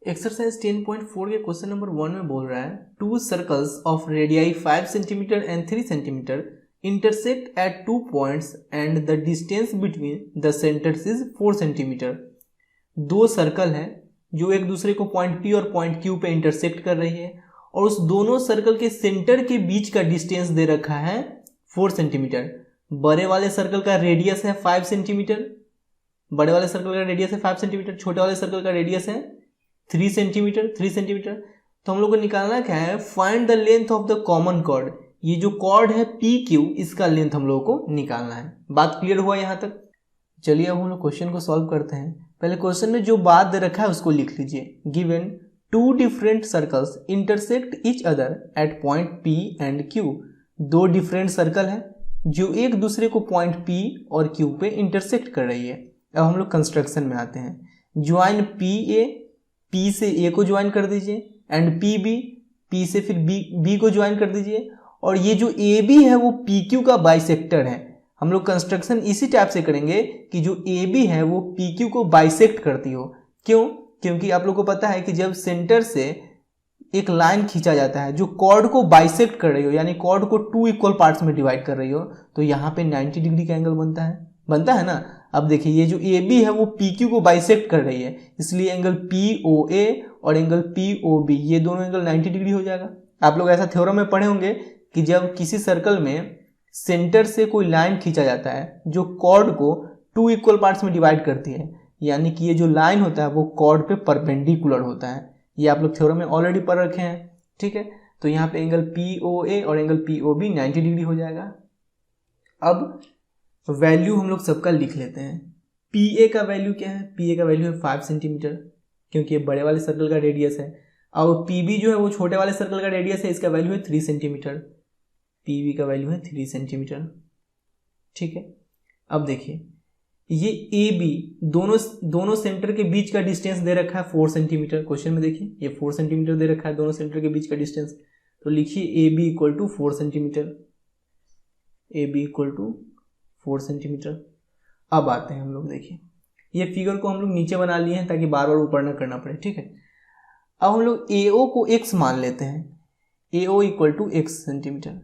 Exercise 10.4 के question number 1 में बोल रहा है to circles of radii 5 centimetre and 3 centimetre intersect at 2 points and the distance between the centres is 4 centimetre. दो circle हैं जो एक दूसरे को पॉइंट P और पॉइंट Q पे इंटरसेक्ट कर रही है और उस दोनों सर्कल के सेंटर के बीच का डिस्टेंस दे रखा है 4 सेंटीमीटर। बड़े वाले सर्कल का रेडियस है 5 सेंटीमीटर, बड़े वाले सर्कल का रेडियस है 5 सेंटीमीटर, छोटे वाले सर्कल का रेडियस है 3 सेंटीमीटर। तो हम लोग को निकालना क्या है, find the length of the common chord. ये जो कॉर्ड है PQ, इसका लेंथ हम लोगों को निकालना है। बात क्लियर हुआ यहाँ तक? चलिए अब हम लोग क्वेश्चन को सॉल्व करते हैं। पहले क्वेश्चन में जो बात दे रखा है उसको लिख लीजिए। Given 2 different circles intersect each other at point P and Q। दो डिफरेंट सर्कल है जो एक दूसरे को पॉइंट P और Q पे इंटरसेक्ट कर रही है। अब हम लोग कंस्ट्रक्शन में आते हैं। ज्वाइन P से A को ज्वाइन कर दीजिए एंड P से फिर B को ज्वाइन कर दीजिए। और ये जो AB है वो PQ का बाइसेक्टर है। हम लोग कंस्ट्रक्शन इसी टाइप से करेंगे कि जो AB है वो PQ को बाइसेक्ट करती हो। क्यों? क्योंकि आप लोग को पता है कि जब सेंटर से एक लाइन खींचा जाता है जो कॉर्ड को बाइसेक्ट कर रही हो, यानी कॉर्ड को 2 इक्वल पार्ट्स में डिवाइड कर रही हो, तो यहाँ पे 90 डिग्री का एंगल बनता है ना। अब देखिए ये जो AB है वो PQ को बाइसेक्ट कर रही है, इसलिए एंगल POA और एंगल POB ये दोनों एंगल 90 डिग्री हो जाएगा। आप लोग ऐसा थ्योरम में पढ़े होंगे कि जब किसी सर्कल में सेंटर से कोई लाइन खींचा जाता है जो कॉर्ड को 2 इक्वल पार्ट्स में डिवाइड करती है, यानी कि ये जो लाइन होता है वो कॉर्ड पे परपेंडिकुलर होता है। ये आप लोग थ्योरम में ऑलरेडी पढ़ रखे हैं, ठीक है। तो यहाँ पे एंगल POA और एंगल POB 90 डिग्री हो जाएगा। अब वैल्यू हम लोग सबका लिख लेते हैं। PA का वैल्यू क्या है? PA का वैल्यू है 5 सेंटीमीटर, क्योंकि ये बड़े वाले सर्कल का रेडियस है। और PB जो है वो छोटे वाले सर्कल का रेडियस है, इसका वैल्यू है 3 सेंटीमीटर। PB का वैल्यू है 3 सेंटीमीटर, ठीक है। अब देखिए ये AB दोनों सेंटर के बीच का डिस्टेंस दे रखा है 4 सेंटीमीटर। क्वेश्चन में देखिए ये 4 सेंटीमीटर दे रखा है दोनों सेंटर के बीच का डिस्टेंस। तो लिखिए AB equal to 4 centimetre. AB equal to 4 centimetre. अब आते हैं हम लोग, देखिए ये फिगर को हम लोग नीचे बना लिए हैं ताकि बार बार ऊपर ना करना पड़े, ठीक है। अब हम लोग AO को x मान लेते हैं। AO equal to x centimetre.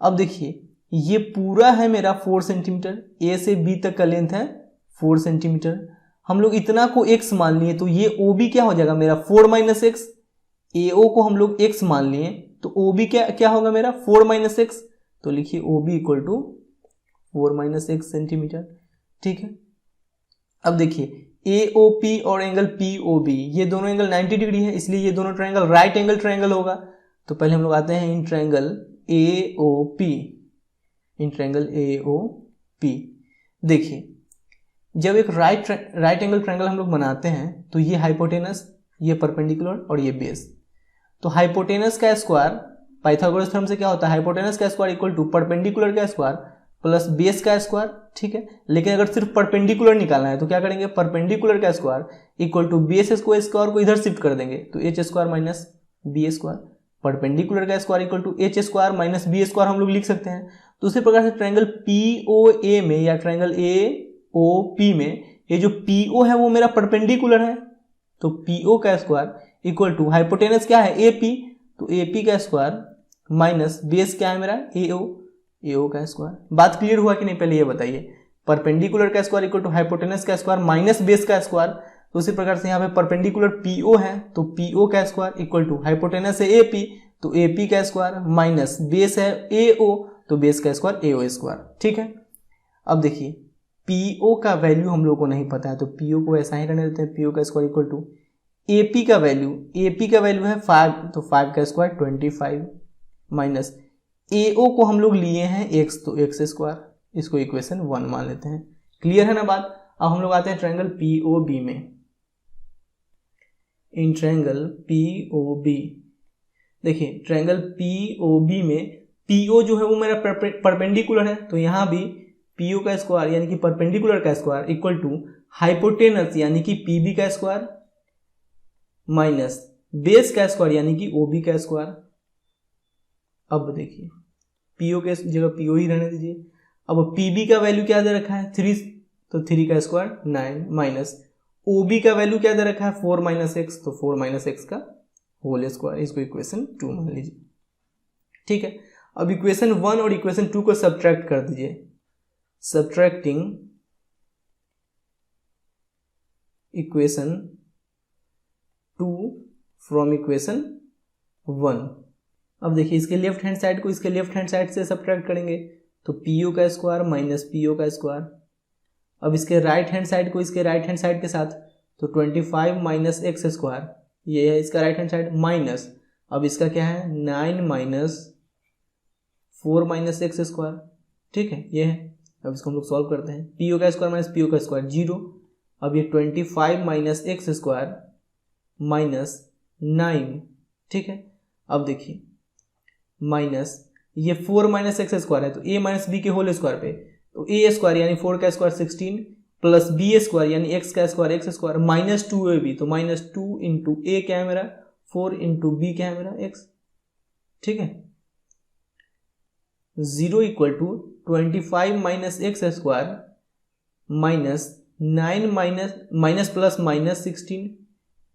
अब देखिए ये पूरा है मेरा 4 सेंटीमीटर, A से B तक का लेंथ है 4 सेंटीमीटर। हम लोग इतना को x मान लिए तो ये OB क्या हो जाएगा मेरा 4 माइनस एक्स। AO को हम लोग x मान लिए तो OB क्या होगा मेरा 4 माइनस एक्स। तो लिखिए OB equal to 4 minus x centimetre, ठीक है। अब देखिए AOP और एंगल POB ये दोनों एंगल 90 डिग्री है, इसलिए ये दोनों ट्रायंगल राइट एंगल ट्रायंगल होगा। तो पहले हम लोग आते हैं इन ट्रायंगल AOP। देखिए जब एक राइट एंगल ट्रायंगल हम लोग बनाते हैं तो ये हाइपोटेनस, ये परपेंडिकुलर और ये बेस। तो हाइपोटेनस का स्क्वायर पाइथागोरस थ्योरम से क्या होता है, हाइपोटेनस का स्क्वायर इक्वल टू परपेंडिकुलर का स्क्वायर प्लस बेस का स्क्वायर, ठीक है। लेकिन अगर सिर्फ परपेंडिकुलर निकालना है तो क्या करेंगे, परपेंडिकुलर का square equal to base square को इधर शिफ्ट कर देंगे तो h square minus B square. Perpendicular का square equal to h square minus B square हम लोग लिख सकते हैं। तो उसी प्रकार से ट्रायंगल POA में या ट्रायंगल AOP में ये जो PO है वो मेरा परपेंडिकुलर है, तो PO का स्क्वायर इक्वल टू हाइपोटेनस क्या है AP, तो AP का स्क्वायर माइनस बेस क्या है मेरा AO का स्क्वायर। बात क्लियर हुआ कि नहीं पहले ये बताइए। परपेंडिकुलर का स्क्वायर इक्वल टू हाइपोटेनस का स्क्वायर माइनस बेस का स्क्वायर। तो उसी प्रकार से यहाँ पे परपेंडिकुलर PO है तो PO का स्क्वायर इक्वल टू हाइपोटेनस है AP, तो AP का स्क्वायर माइनस बेस है AO, तो बेस का स्क्वायर AO स्क्वायर, ठीक है। अब देखिए PO का वैल्यू हम लोग को नहीं पता है तो PO को ऐसा ही रहने देते हैं। PO का स्क्वायर इक्वल टू AP का वैल्यू है 5, तो 5 का स्क्वायर 25 माइनस AO को हम लोग लिए हैं x, तो x स्क्वायर, इसको इक्वेशन 1 मान लेते हैं। क्लियर है ना बात? अब हम लोग आते हैं ट्रायंगल POB में। इन ट्रायंगल POB देखिए ट्रायंगल POB में PO जो है वो मेरा परपेंडिकुलर है, तो यहाँ भी PO का स्क्वायर यानी कि परपेंडिकुलर का स्क्वायर इक्वल टू हाइपोटेनस यानी कि PB का स्क्वायर माइनस बेस का स्क्वायर यानी कि OB का स्क्वायर। अब देखिए PO के जगह PO ही रहने दीजिए। अब PB का वैल्यू क्या दे रखा है 3, तो 3 का स्क्वायर 9 माइनस OB का वैल्यू क्या दे रखा है 4 माइनस एक्स, तो 4 माइनस एक्स का होल स्क्वायर, इसको इक्वेशन 2 मान लीजिए। ठीक है, अब इक्वेशन 1 और इक्वेशन 2 को सब्ट्रैक्ट कर दीजिए। Subtracting equation 2 from equation 1। अब देखिए इसके लेफ्ट हैंड साइड को इसके लेफ्ट हैंड साइड से सब्ट्रैक्ट करेंगे तो PO का स्क्वायर माइनस PO का स्क्वायर। अब इसके राइट हैंड साइड को इसके राइट हैंड साइड के साथ, तो 25 माइनस एक्स स्क्वायर, ये है इसका राइट हैंड साइड, माइनस अब इसका क्या है 9 माइनस 4 माइनस एक्स स्क्वायर। ठीक है, ये है। अब इसको हम लोग सॉल्व करते हैं। PO का स्क्वायर माइनस PO का स्क्वायर 0। अब ये 25 माइनस एक्स स्क्वायर माइनस 9। ठीक है, अब देखिए माइनस ये 4 माइनस एक्स स्क्वायर है तो a माइनस बी के होल स्क्वायर पे, तो a स्क्वायर यानी 4 का स्क्वायर 16 प्लस b स्क्वायर यानी x का square x square minus 2ab, तो माइनस 2 इंटू a क्या है मेरा 4 इंटू b क्या है मेरा x। ठीक है, 0 equal to 25 minus x square minus 9 minus plus minus 16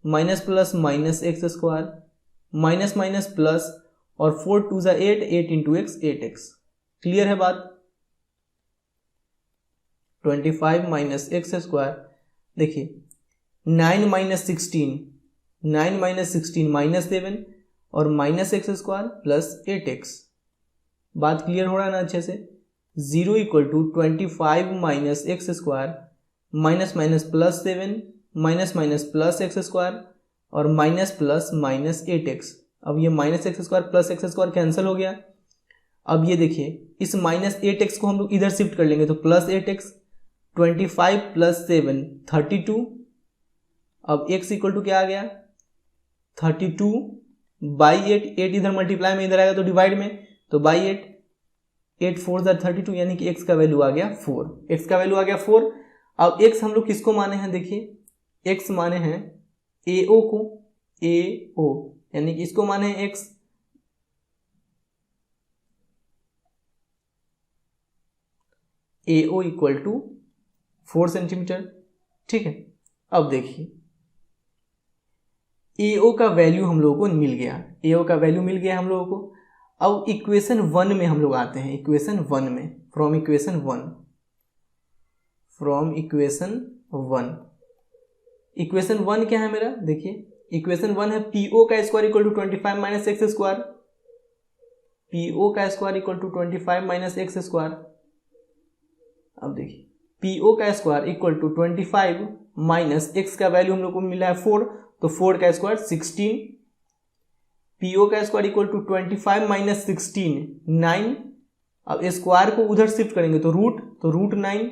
minus plus minus x square minus minus plus और 4 2 ज़ा 8, 8 इंटू एक्स 8x। क्लियर है बात। 25 माइनस एक्स स्क्वायर, देखिए 9 माइनस 16, 9 माइनस 16 माइनस 7 और minus x square plus 8x। बात clear हो रहा है ना अच्छे से। 0 equal to 25 minus x square minus minus plus 7 minus minus plus x square और माइनस प्लस माइनस 8x। अब ये minus x square plus x square cancel हो गया। अब ये देखिए इस माइनस 8x को हम लोग इधर शिफ्ट कर लेंगे तो प्लस 8x, 25 प्लस 7 32। अब x इक्वल टू क्या आ गया 32 बाई 8, 8 इधर मल्टीप्लाई में इधर आएगा तो डिवाइड में, तो बाई 8, 8 4 ज़ा 32 यानी कि x का वैल्यू आ गया 4। x का वैल्यू आ गया 4। अब x हम लोग किसको माने हैं, देखिए x माने हैं AO को, AO यानी कि इसको माने हैं x। AO equal to 4 centimetre. ठीक है, अब देखिए AO का वैल्यू हम लोगों को मिल गया, AO का वैल्यू मिल गया हम लोगों को। अब इक्वेशन 1 में हम लोग आते हैं, इक्वेशन 1 में, from equation 1, from equation 1। Equation 1 क्या है मेरा, देखिए इक्वेशन 1 है PO का square equal to 25 minus x square, PO का square equal to 25 minus x square. अब देखिए PO का square equal to 25 minus x का वैल्यू हम लोग को मिला है 4, तो 4 का स्क्वायर 16। PO का स्क्वायर इक्वल टू 25 माइनस 16 9। अब स्क्वायर को उधर शिफ्ट करेंगे तो रूट 9,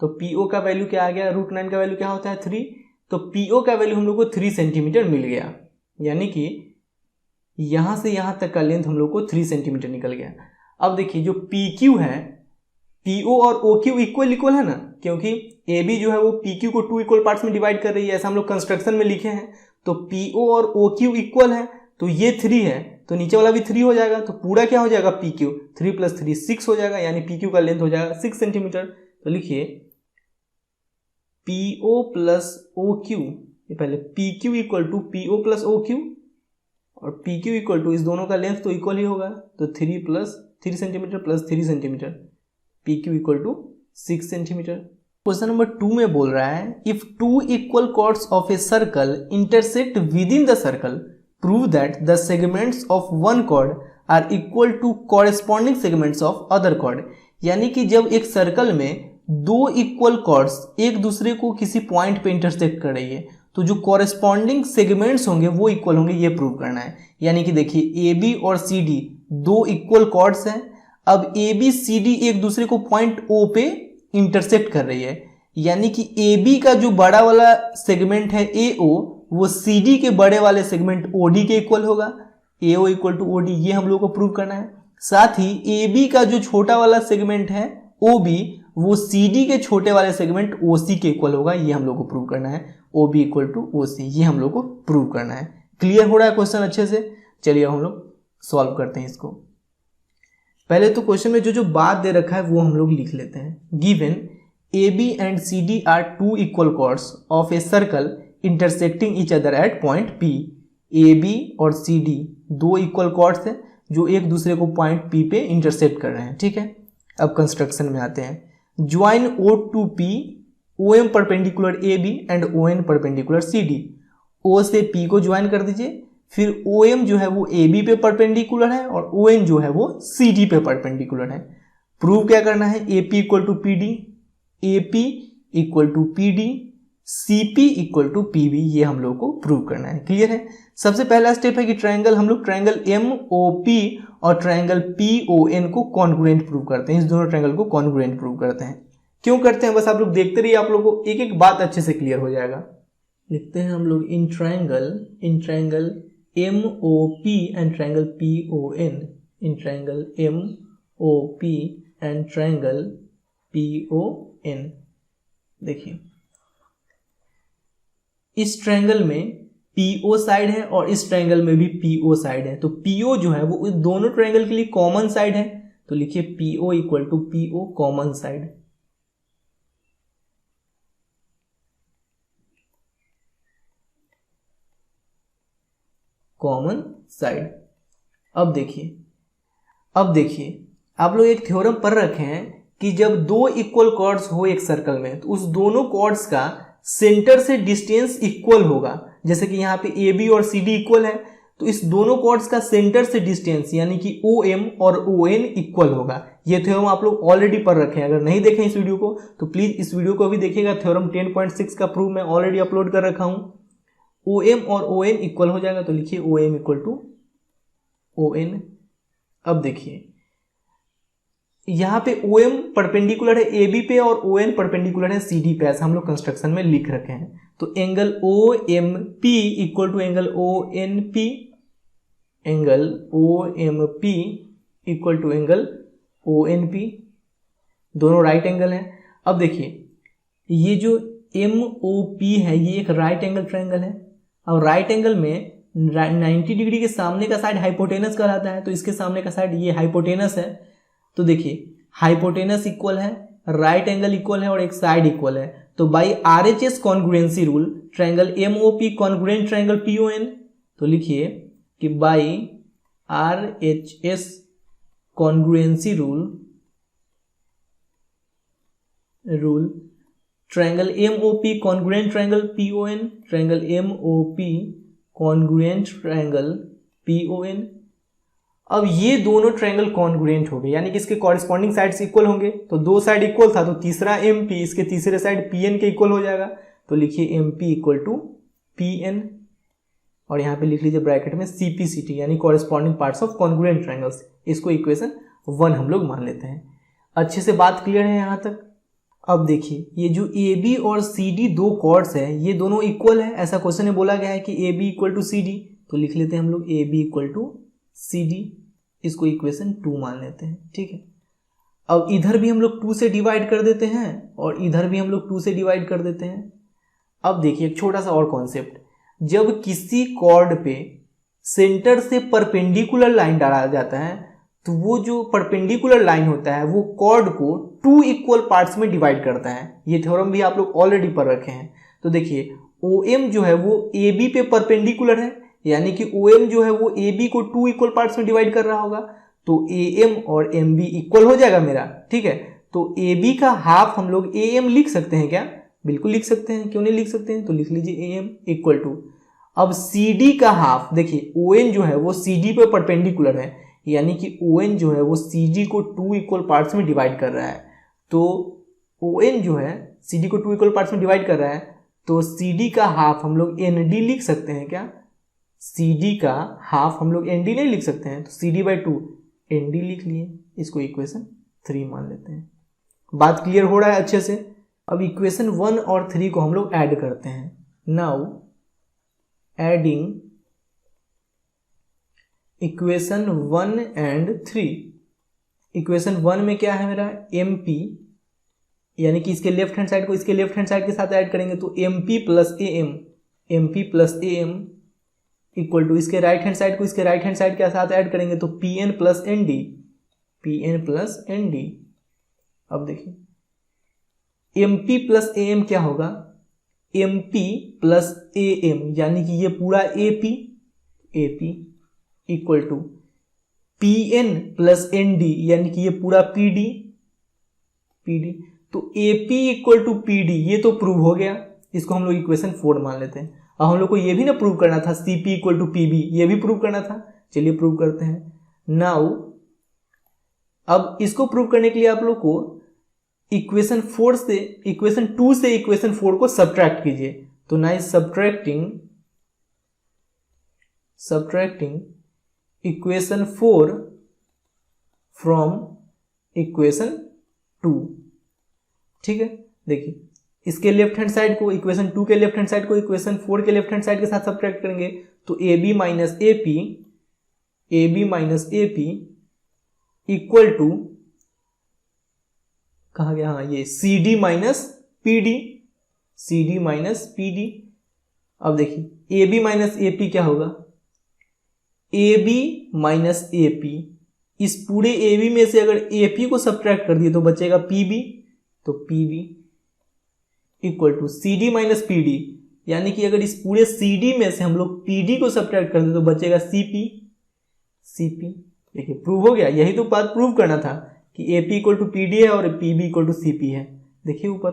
तो PO का वैल्यू क्या आ गया, रूट 9 का वैल्यू क्या होता है 3, तो PO का वैल्यू हम लोग को 3 सेंटीमीटर मिल गया। यानी कि यहां से यहां तक का लेंथ हम लोग को 3 सेंटीमीटर निकल गया। अब देखिए जो PQ है, PO और OQ इक्वल है ना, क्योंकि AB जो है वो PQ को 2 इक्वल पार्ट्स में डिवाइड कर रही है, ऐसा हम लोग कंस्ट्रक्शन में लिखे हैं। तो PO और OQ इक्वल है, तो ये 3 है तो नीचे वाला भी 3 हो जाएगा, तो पूरा क्या हो जाएगा PQ 3 प्लस 3 6 हो जाएगा, यानी PQ का लेंथ हो जाएगा 6 सेंटीमीटर। तो लिखिए PO प्लस OQ, ये पहले PQ equal to PO plus OQ और PQ इक्वल टू इस दोनों का लेंथ तो इक्वल ही होगा, तो 3 plus 3 centimetre plus 3 centimetre, PQ equal to 6 centimetre. Question number 2 में बोल रहा है if 2 equal chords of a circle intersect with in the circle prove that the segments of one chord are equal to corresponding segments of other chord. यानी कि जब एक circle में 2 equal chords एक दूसरे को किसी पॉइंट पे इंटरसेक्ट कर रही है तो जो कॉरेस्पॉन्डिंग सेगमेंट्स होंगे वो इक्वल होंगे, ये प्रूव करना है। यानी कि देखिए AB और CD 2 इक्वल कॉर्ड्स हैं। अब ABCD एक दूसरे को पॉइंट O पे इंटरसेक्ट कर रही है, यानी कि AB का जो बड़ा वाला सेगमेंट है AO वो CD के बड़े वाले सेगमेंट OD के इक्वल होगा, AO इक्वल टू OD, ये हम लोग को प्रूव करना है। साथ ही AB का जो छोटा वाला सेगमेंट है OB वो CD के छोटे वाले सेगमेंट OC के इक्वल होगा, ये हम लोग को प्रूव करना है। OB इक्वल टू OC, ये हम लोग को प्रूव करना है। क्लियर हो रहा है क्वेश्चन अच्छे से। चलिए हम लोग सॉल्व करते हैं इसको। पहले तो क्वेश्चन में जो बात दे रखा है वो हम लोग लिख लेते हैं। Given A B and C D are two equal chords of a circle intersecting each other at point P. A B और सी डी दो इक्वल कॉर्ड्स हैं जो एक दूसरे को पॉइंट पी पे इंटरसेक्ट कर रहे हैं, ठीक है। अब कंस्ट्रक्शन में आते हैं। Join O to P, O M perpendicular A B and O N perpendicular C D. O से पी को ज्वाइन कर दीजिए, फिर ओ एम जो है वो ए बी पे परपेंडिकुलर है और ओ एन जो है वो सी डी पे परपेंडिकुलर है। प्रूव क्या करना है, A P equal to P D, A P equal to P D, C P equal to P B, ये हम लोग को प्रूव करना है। क्लियर है। सबसे पहला स्टेप है कि ट्रायंगल, हम लोग ट्रायंगल एम ओ पी और ट्रायंगल पी ओ एन को कॉन्ग्रुएंट प्रूव करते हैं। इस दोनों ट्रायंगल को कॉन्ग्रुएंट प्रूव करते हैं। क्यों करते हैं बस आप लोग देखते रहिए, आप लोग को एक एक बात अच्छे से क्लियर हो जाएगा। लिखते हैं हम लोग in triangle M O P and triangle P O N, in triangle M O P and triangle P O N. देखिए इस ट्रायंगल में PO साइड है और इस ट्रायंगल में भी PO साइड है, तो PO जो है वो इस दोनों ट्रायंगल के लिए कॉमन साइड है, तो लिखिए PO equal to PO common side. Common side. अब देखिए आप लोग एक थ्योरम पढ़ रखे हैं कि जब दो इक्वल कॉर्ड्स हो एक सर्कल में तो उस दोनों कॉर्ड्स का सेंटर से डिस्टेंस इक्वल होगा। जैसे कि यहाँ पे ए बी और सी डी इक्वल है, तो इस दोनों कॉर्ड्स का सेंटर से डिस्टेंस यानी कि ओ एम और ओ एन इक्वल होगा। ये थ्योरम आप लोग ऑलरेडी पढ़ रखे हैं, अगर नहीं देखें इस वीडियो को तो प्लीज इस वीडियो को भी देखिएगा। थ्योरम 10.6 का प्रूफ मैं ऑलरेडी अपलोड कर रखा हूं। ओ एम और ओ एन इक्वल हो जाएगा, तो लिखिए O M equal to O N. अब देखिए यहाँ पे ओ एम परपेंडिकुलर है ए बी पे और ओ एन परपेंडिकुलर है सी डी पे, ऐसा हम लोग कंस्ट्रक्शन में लिख रखे हैं। तो angle O M P equal to angle O N P, angle O M P equal to angle O N P, दोनों राइट एंगल हैं। अब देखिए ये जो एम ओ पी है ये एक राइट एंगल ट्रायंगल है, और राइट एंगल में 90 डिग्री के सामने का साइड हाइपोटेनस कहलाता है, तो इसके सामने का साइड ये हाइपोटेनस है। तो देखिए हाइपोटेनस इक्वल है, राइट एंगल इक्वल है और एक साइड इक्वल है, तो by RHS congruency rule triangle MOP congruent triangle PON। तो लिखिए कि by RHS congruency rule triangle MOP congruent triangle PON, triangle MOP congruent triangle PON। अब ये दोनों ट्रायंगल कॉन्ग्रुएंट हो गए, यानी कि इसके कॉरेस्पॉन्डिंग साइड्स इक्वल होंगे। तो दो साइड इक्वल था तो तीसरा MP इसके तीसरे साइड PN के इक्वल हो जाएगा, तो लिखिए MP इक्वल टू PN और यहाँ पे लिख लीजिए ब्रैकेट में CPCT यानी corresponding parts of congruent triangles. इसको इक्वेशन 1 हम लोग मान लेते हैं। अच्छे से बात क्लियर है यहाँ तक। अब देखिए ये जो AB और CD दो कॉर्ड्स है ये दोनों इक्वल है, ऐसा क्वेश्चन में बोला गया है कि AB इक्वल टू CD, तो लिख लेते हैं हम लोग AB इक्वल टू CD, इसको इक्वेशन 2 मान लेते हैं, ठीक है। अब इधर भी हम लोग 2 से डिवाइड कर देते हैं और इधर भी हम लोग 2 से डिवाइड कर देते हैं। अब देखिए एक छोटा सा और कॉन्सेप्ट, जब किसी कॉर्ड पे सेंटर से परपेंडिकुलर लाइन डाला जाता है तो वो जो परपेंडिकुलर लाइन होता है वो कॉर्ड को 2 इक्वल पार्ट्स में डिवाइड करता है। ये थ्योरम भी आप लोग ऑलरेडी पढ़ रखे हैं। तो देखिए OM जो है वो AB पे परपेंडिकुलर है, यानी कि OM जो है वो AB को 2 इक्वल पार्ट्स में डिवाइड कर रहा होगा, तो AM और MB इक्वल हो जाएगा मेरा, ठीक है। तो AB का हाफ हम लोग AM लिख सकते हैं क्या? बिल्कुल लिख सकते हैं, क्यों नहीं लिख सकते हैं। तो लिख लीजिए AM इक्वल टू, अब CD का हाफ देखिए ON जो है वो CD पे परपेंडिकुलर है, यानी कि ON जो है वो CD को 2 इक्वल पार्ट्स में डिवाइड कर रहा है। तो ON जो है CD को 2 इक्वल पार्ट्स में डिवाइड कर रहा है, तो CD का हाफ हम लोग ND लिख सकते हैं क्या? CD का हाफ हम लोग ND नहीं लिख सकते हैं, तो CD बाई 2 ND लिख लिए, इसको इक्वेशन 3 मान लेते हैं। बात क्लियर हो रहा है अच्छे से। अब इक्वेशन 1 और 3 को हम लोग ऐड करते हैं। Now adding equation 1 and 3। Equation 1 में क्या है मेरा MP, यानी कि इसके लेफ्ट हैंड साइड को इसके लेफ्ट हैंड साइड के साथ ऐड करेंगे तो MP plus AM equal to इसके राइट हैंड साइड को इसके राइट हैंड साइड के साथ ऐड करेंगे तो PN प्लस ND। अब देखिए M P plus A M क्या होगा, M P plus A M यानी कि ये पूरा A P equal to P N plus N D यानी कि ये पूरा पी डी तो A P equal to P D ये तो प्रूव हो गया, इसको हम लोग इक्वेशन 4 मान लेते हैं। अब हम लोग को ये भी ना प्रूव करना था C P equal to P B, ये भी प्रूव करना था, चलिए प्रूव करते हैं। नाउ अब इसको प्रूव करने के लिए आप लोग को इक्वेशन 2 से इक्वेशन 4 को सब्ट्रैक्ट कीजिए। तो now subtracting equation 4 from equation 2, ठीक है। देखिए इसके लेफ्ट हैंड साइड को इक्वेशन 2 के लेफ्ट हैंड साइड को इक्वेशन 4 के लेफ्ट हैंड साइड के साथ सब्ट्रैक्ट करेंगे तो A B minus A P equal to कहा गया, हाँ ये C D minus P D. अब देखिए A B minus A P क्या होगा, A B minus A P, इस पूरे ए बी में से अगर ए पी को सब्ट्रैक्ट कर दिए तो बचेगा पी बी, तो P B equal to C D minus P D यानी कि अगर इस पूरे सी डी में से हम लोग पी डी को सब्ट्रैक्ट कर दे तो बचेगा सी पी। देखिए प्रूव हो गया, यही तो बात प्रूव करना था कि A P equal to P D है और P B equal to C P है। देखिए ऊपर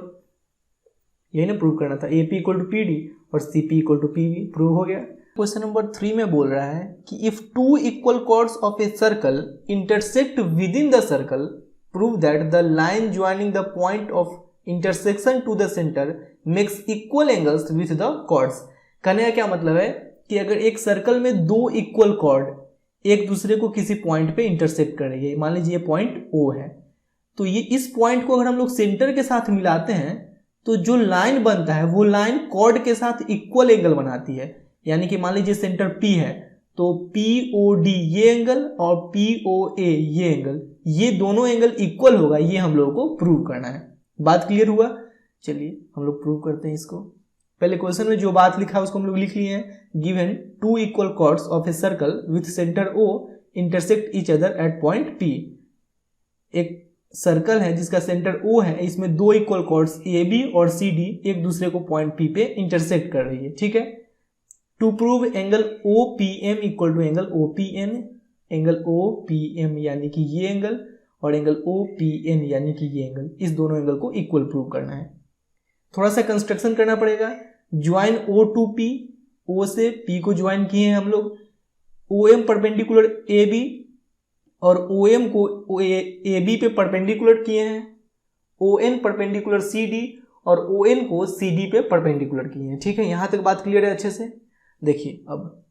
यही ना प्रूव करना था, A P equal to P D और C P equal to P B, prove हो गया। क्वेश्चन नंबर 3 में बोल रहा है कि if 2 equal chords of a circle intersect with in the circle prove that the line joining the point of intersection to the centre makes equal angles with the chords. कहने का क्या मतलब है कि अगर एक सर्कल में 2 इक्वल कॉर्ड एक दूसरे को किसी पॉइंट पे इंटरसेक्ट करेंगे, मान लीजिए ये पॉइंट O है, तो ये इस पॉइंट को अगर हम लोग सेंटर के साथ मिलाते हैं तो जो लाइन बनता है वो लाइन कॉर्ड के साथ इक्वल एंगल बनाती है। यानी कि मान लीजिए सेंटर P है तो POD ये एंगल और POA ये एंगल, ये दोनों एंगल इक्वल होगा, ये हम लोगों को प्रूव करना है। बात क्लियर हुआ? चलिए हम लोग प्रूव करते हैं इसको। पहले क्वेश्चन में जो बात लिखा है उसको हम लोग लिख लिए हैं। Given 2 equal chords of a circle with centre O intersect each other at point P। एक सर्कल है जिसका सेंटर O है, इसमें 2 इक्वल कॉर्ड्स AB और CD एक दूसरे को पॉइंट P पे इंटरसेक्ट कर रही है, ठीक है। To prove angle OPM equal to angle OPN, angle OPM यानी कि ये एंगल और एंगल OPN यानी कि ये एंगल, इस दोनों एंगल को इक्वल प्रूव करना है। थोड़ा सा कंस्ट्रक्शन करना पड़ेगा। Join O to P, O से P को ज्वाइन किए हैं हम लोग, OM परपेंडिकुलर AB और OM को AB पे परपेंडिकुलर किए हैं, ON परपेंडिकुलर CD और ON को CD पे परपेंडिकुलर किए हैं, ठीक है। यहां तक बात क्लियर है अच्छे से। देखिए अब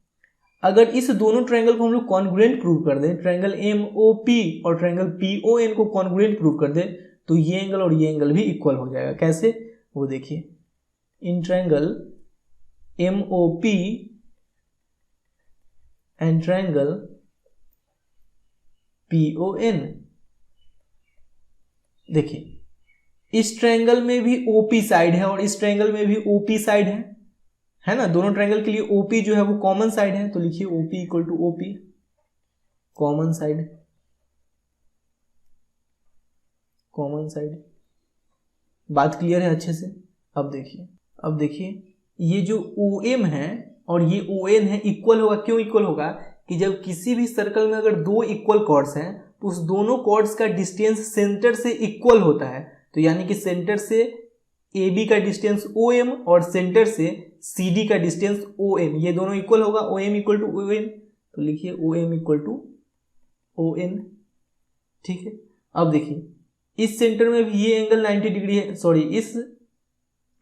अगर इस दोनों ट्रायंगल को हम लोग कॉन्ग्रुएंट प्रूव कर दें, ट्रायंगल MOP और ट्रायंगल PON को कॉन्ग्रुएंट प्रूव कर दें तो ये एंगल और ये एंगल भी इक्वल हो जाएगा। कैसे? वो देखिए, in triangle MOP and triangle PON, देखिए इस ट्रायंगल में भी OP साइड है और इस ट्रायंगल में भी OP साइड है ना। दोनों ट्रायंगल के लिए OP जो है वो कॉमन साइड है, तो लिखिए OP equal to OP common side. बात क्लियर है अच्छे से? अब देखिए ये जो OM है और ये ON है इक्वल होगा। क्यों इक्वल होगा? कि जब किसी भी सर्कल में अगर 2 इक्वल कॉर्ड्स हैं तो उस दोनों कॉर्ड्स का डिस्टेंस सेंटर से इक्वल होता है। तो यानी कि सेंटर से AB का डिस्टेंस OM और सेंटर से CD का डिस्टेंस ON, ये दोनों इक्वल होगा। OM इक्वल टू ON, तो लिखिए OM इक्वल टू ON, ठीक है। अब देखिए इस सेंटर में भी ये एंगल 90 डिग्री है, सॉरी इस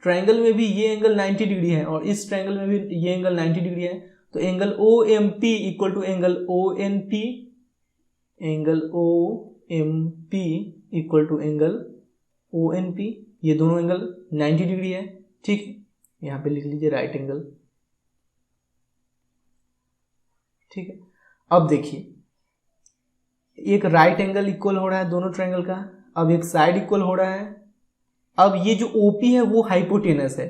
ट्रायंगल में भी ये एंगल 90 डिग्री है और इस ट्रायंगल में भी ये एंगल 90 डिग्री है। तो angle OMP equal to angle ONP, angle OMP equal to angle ONP, ये दोनों एंगल 90 डिग्री है, ठीक है। यहाँ पे लिख लीजिए राइट एंगल, ठीक है। अब देखिए एक राइट एंगल इक्वल हो रहा है दोनों ट्रायंगल का, अब एक साइड इक्वल हो रहा है। अब ये जो OP है वो हाइपोटेनस है।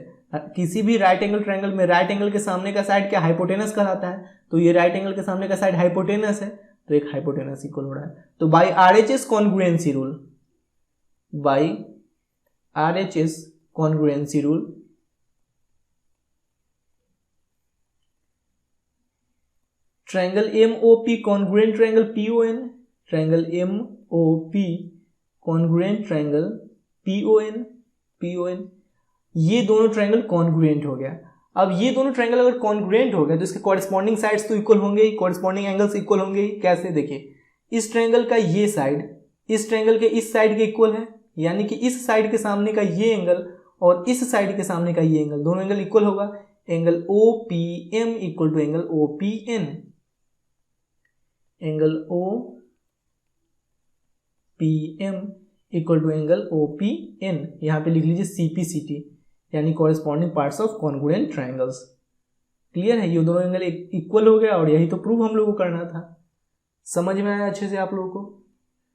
किसी भी राइट एंगल ट्रायंगल में राइट एंगल के सामने का साइड क्या हाइपोटेनस कहलाता है, तो ये राइट एंगल के सामने का साइड हाइपोटेनस है, तो एक हाइपोटेनस इक्वल हो रहा है। तो by RHS congruency rule, by RHS congruency rule, triangle MOP congruent triangle PON, triangle MOP congruent triangle PON, ये दोनों ट्रायंगल कॉन्ग्रुएंट हो गया। अब ये दोनों ट्रायंगल अगर कॉन्ग्रुएंट हो गए तो इसके कॉरेस्पॉन्डिंग साइड्स तो इक्वल होंगे ही, कॉरेस्पॉन्डिंग एंगल्स इक्वल होंगे ही। कैसे? देखिए, इस ट्रायंगल का ये साइड इस ट्रायंगल के इस साइड के इक्वल है, यानी कि इस साइड के सामने का ये एंगल और इस साइड के सामने का ये एंगल, दोनों एंगल इक्वल होगा। Angle OPM equal to angle OPN, angle OPM equal to angle OPN। यहां पे लिख लीजिए CPCT, यानी corresponding parts of congruent triangles. Clear है? ये दोनों एंगल इक्वल हो गया और यही तो प्रूव हम लोग को करना था। समझ में आया अच्छे से आप लोगों को?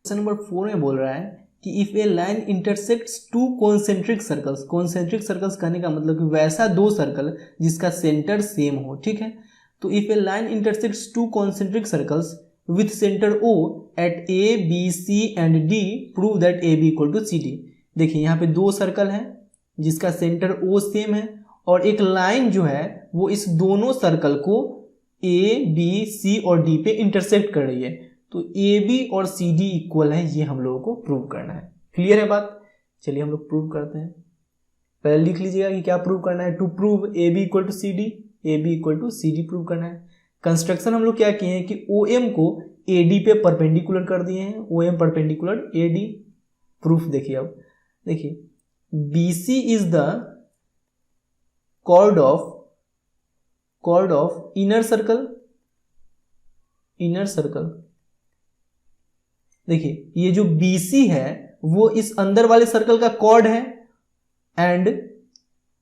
क्वेश्चन नंबर 4 में बोल रहा है कि if a line intersects two concentric circles, concentric circles कहने का मतलब कि वैसा दो सर्कल जिसका सेंटर सेम हो, ठीक है। तो if a line intersects two concentric circles with centre O at A, B, C and D, prove that AB equal to CD। देखिए, यहाँ पे दो सर्कल है जिसका सेंटर O सेम है और एक लाइन जो है वो इस दोनों सर्कल को A, B, C और D पे इंटरसेक्ट कर रही है। तो AB और CD इक्वल है, ये हम लोगों को प्रूव करना है। क्लियर है बात? चलिए हम लोग प्रूव करते हैं। पहले लिख लीजिएगा कि क्या प्रूव करना है। To prove AB equal to CD, AB equal to CD prove करना है। कंस्ट्रक्शन हम लोग क्या किए हैं कि OM को AD पे परपेंडिकुलर कर दिए हैं, OM परपेंडिकुलर AD। प्रूफ देखिए, अब देखिए, BC is the chord of inner circle। देखिए, ये जो BC है वो इस अंदर वाले सर्कल का कॉर्ड है एंड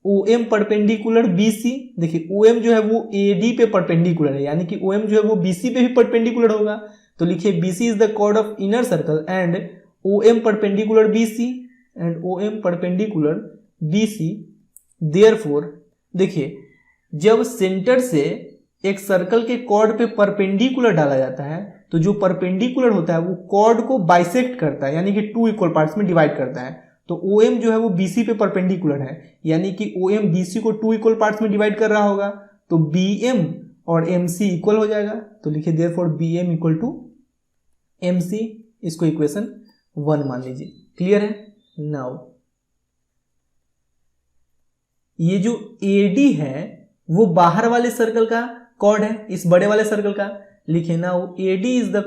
OM परपेंडिकुलर BC। देखिए, OM जो है वो AD पे परपेंडिकुलर है, यानी कि OM जो है वो BC पे भी परपेंडिकुलर होगा। तो लिखिए BC is the chord of inner circle and OM perpendicular BC therefore. देखिए, जब सेंटर से एक सर्कल के कॉर्ड पे परपेंडिकुलर डाला जाता है तो जो परपेंडिकुलर होता है वो कॉर्ड को बाइसेक्ट करता है, यानी कि टू इक्वल पार्ट्स में डिवाइड करता है। तो OM जो है वो BC पे परपेंडिकुलर है, यानी कि OM BC को टू इक्वल पार्ट्स में डिवाइड कर रहा होगा, तो BM और MC इक्वल हो जाएगा। तो लिखिए therefore BM equal to MC, इसको इक्वेशन 1 मान लीजिए। क्लियर है? नाउ ये जो AD है वो बाहर वाले सर्कल का कॉर्ड है, इस बड़े वाले सर्कल का। लिखिए now AD is the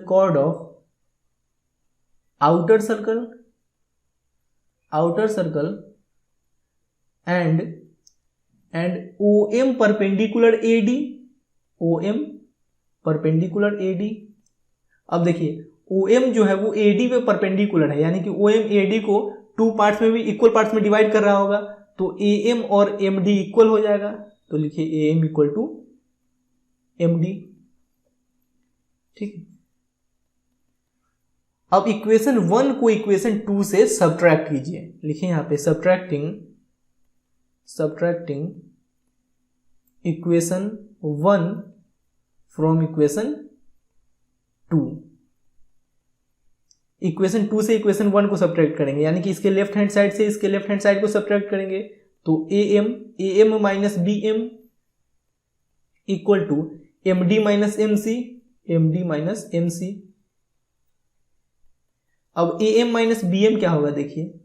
chord of outer circle and OM perpendicular AD। अब देखिए, OM जो है वो AD पे परपेंडिकुलर है, यानी कि OM AD को टू पार्ट्स में भी इक्वल पार्ट्स में डिवाइड कर रहा होगा, तो AM और MD इक्वल हो जाएगा। तो लिखिए AM इक्वल टू MD। ठीक है, अब इक्वेशन 1 को इक्वेशन 2 से सब्ट्रैक्ट कीजिए। लिखिए यहां पे subtracting equation 1 from equation 2। Equation 2 से इक्वेशन 1 को सब्ट्रैक्ट करेंगे, यानी कि इसके लेफ्ट हैंड साइड से इसके लेफ्ट हैंड साइड को सब्ट्रैक्ट करेंगे। तो AM minus BM equal to MD minus MC। अब AM माइनस BM क्या होगा? देखिए,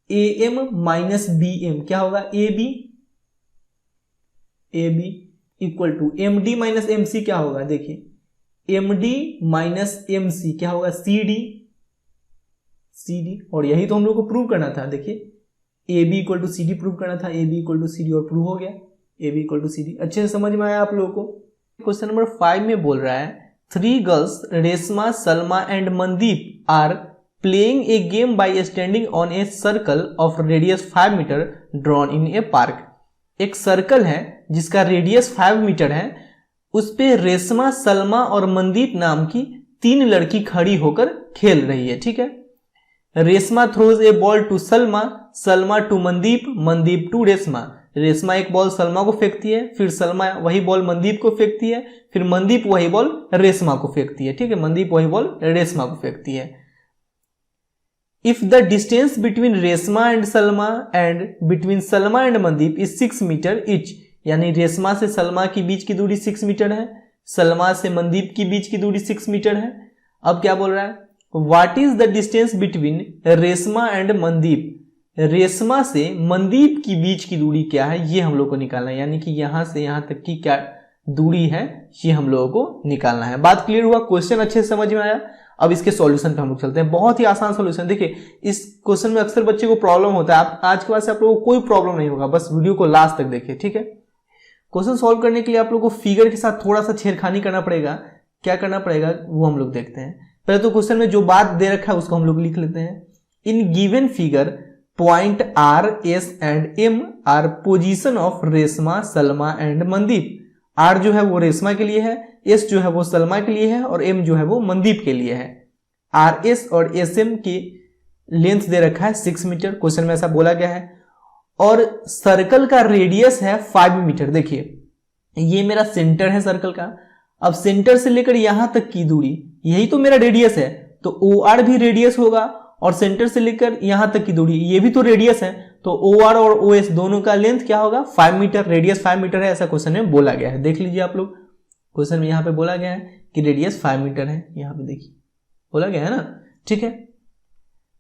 AM माइनस BM क्या होगा? AB equal to MD minus MC क्या होगा? देखिए, MD माइनस MC क्या होगा? CD। और यही तो हम लोग को प्रूव करना था। देखिए, AB equal to CD prove करना था, AB इक्वल टू CD और प्रूव हो गया, AB इक्वल टू CD। अच्छे से समझ में आया आप लोगों को? क्वेश्चन नंबर 5 में बोल रहा है 3 girls Reshma, Salma and Mandeep are playing a game by standing on a circle of radius 5 metre drawn in a park. एक सर्कल है जिसका रेडियस 5 मीटर है, उस पे रेशमा, सलमा और मनदीप नाम की 3 लड़की खड़ी होकर खेल रही है। ठीक है, Reshma throws a ball to Salma, Salma to Mandeep, Mandeep to Reshma. Reshma एक बॉल सलमा को फेंकती है, फिर सलमा वही बॉल मनदीप को फेंकती है, फिर मनदीप वही बॉल रेशमा को फेंकती है। ठीक है, मनदीप वही बॉल रेशमा को फेंकती है। If the distance between Reshma and Salma and between Salma and Mandeep is 6 metre each, यानी रेशमा से सलमा के बीच की दूरी 6 मीटर है, सलमा से मनदीप के बीच की दूरी 6 मीटर है। अब क्या बोल रहा है, what is the distance between Reshma and Mandeep, Reshma से मनदीप की बीच की दूरी क्या है, ये हम लोग को निकालना है, यानी कि यहां से यहां तक की क्या दूरी है ये हम लोगों को निकालना है। बात क्लियर हुआ, क्वेश्चन अच्छे से समझ में आया। अब इसके सॉल्यूशन पे हम लोग चलते हैं। बहुत ही आसान सॉल्यूशन। देखिए इस क्वेश्चन में अक्सर बच्चे को प्रॉब्लम होता है, आप आज के बाद से आप लोगों को कोई प्रॉब्लम नहीं होगा, बस वीडियो को लास्ट तक देखिए, ठीक है। क्वेश्चन सॉल्व करने के लिए आप लोगों को फिगर के साथ थोड़ा सा छेड़खानी करना पड़ेगा। क्या करना पड़ेगा वो हम लोग देखते हैं। पहले तो क्वेश्चन में जो बात दे रखा है उसको हम लोग लिख लेते हैं। In given figure point R, S and M are position of Reshma, Salma and Mandeep. R जो है वो रेशमा के लिए है, एस जो है वो सलमा के लिए है और एम जो है वो मनदीप के लिए है। आर एस और एस एम की लेंथ दे रखा है 6 मीटर, क्वेश्चन में ऐसा बोला गया है, और सर्कल का रेडियस है 5 मीटर। देखिए ये मेरा सेंटर है सर्कल का, अब सेंटर से लेकर यहां तक की दूरी यही तो मेरा रेडियस है, तो ओ आर भी रेडियस होगा, और सेंटर से लेकर यहां तक की दूरी ये भी तो रेडियस है, तो ओ आर और ओ एस दोनों का लेंथ क्या होगा 5 मीटर, रेडियस 5 मीटर है, ऐसा क्वेश्चन में बोला गया है। देख लीजिए आप लोग, क्वेश्चन में यहां पे बोला गया है कि रेडियस 5 मीटर है, यहां पे देखिए बोला गया है ना, ठीक है।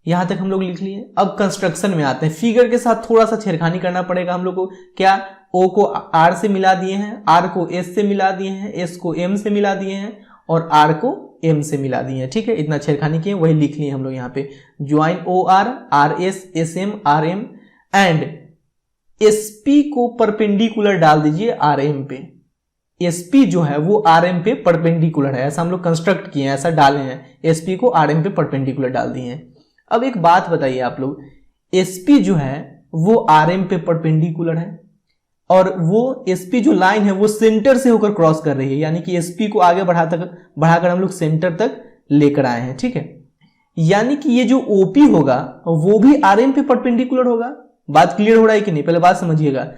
यहां तक हम लोग लिख लिए। अब कंस्ट्रक्शन में आते हैं, फिगर के साथ थोड़ा सा छेड़खानी करना पड़ेगा हम लोग को। क्या, ओ को आर से मिला दिए हैं, आर को एस से मिला दिए हैं, एस को एम से मिला दिए हैं और आर को एम से मिला दिए हैं, ठीक है। इतना छेड़खानी किए, वही लिख लिए हम लोग यहाँ पे। Join O R S, S M, R M and SP को परपेंडिकुलर डाल दीजिए आर एम पे। एसपी जो है वो आर एम पे परपेंडिकुलर है, ऐसा हम लोग कंस्ट्रक्ट किए हैं, ऐसा डाले हैं, एसपी को आर एम पे परपेंडिकुलर डाल दिए हैं। अब एक बात बताइए आप लोग, एसपी जो है वो आर एम पे परपेंडिकुलर है और वो एसपी जो लाइन है वो सेंटर से होकर क्रॉस कर रही है, यानी कि एसपी को आगे बढ़ाकर हम लोग सेंटर तक लेकर आए हैं, ठीक है। यानी कि ये जो ओपी होगा वो भी आरएम पे परपेंडिकुलर होगा। बात क्लियर हो रहा है कि नहीं, पहले बात समझिएगा।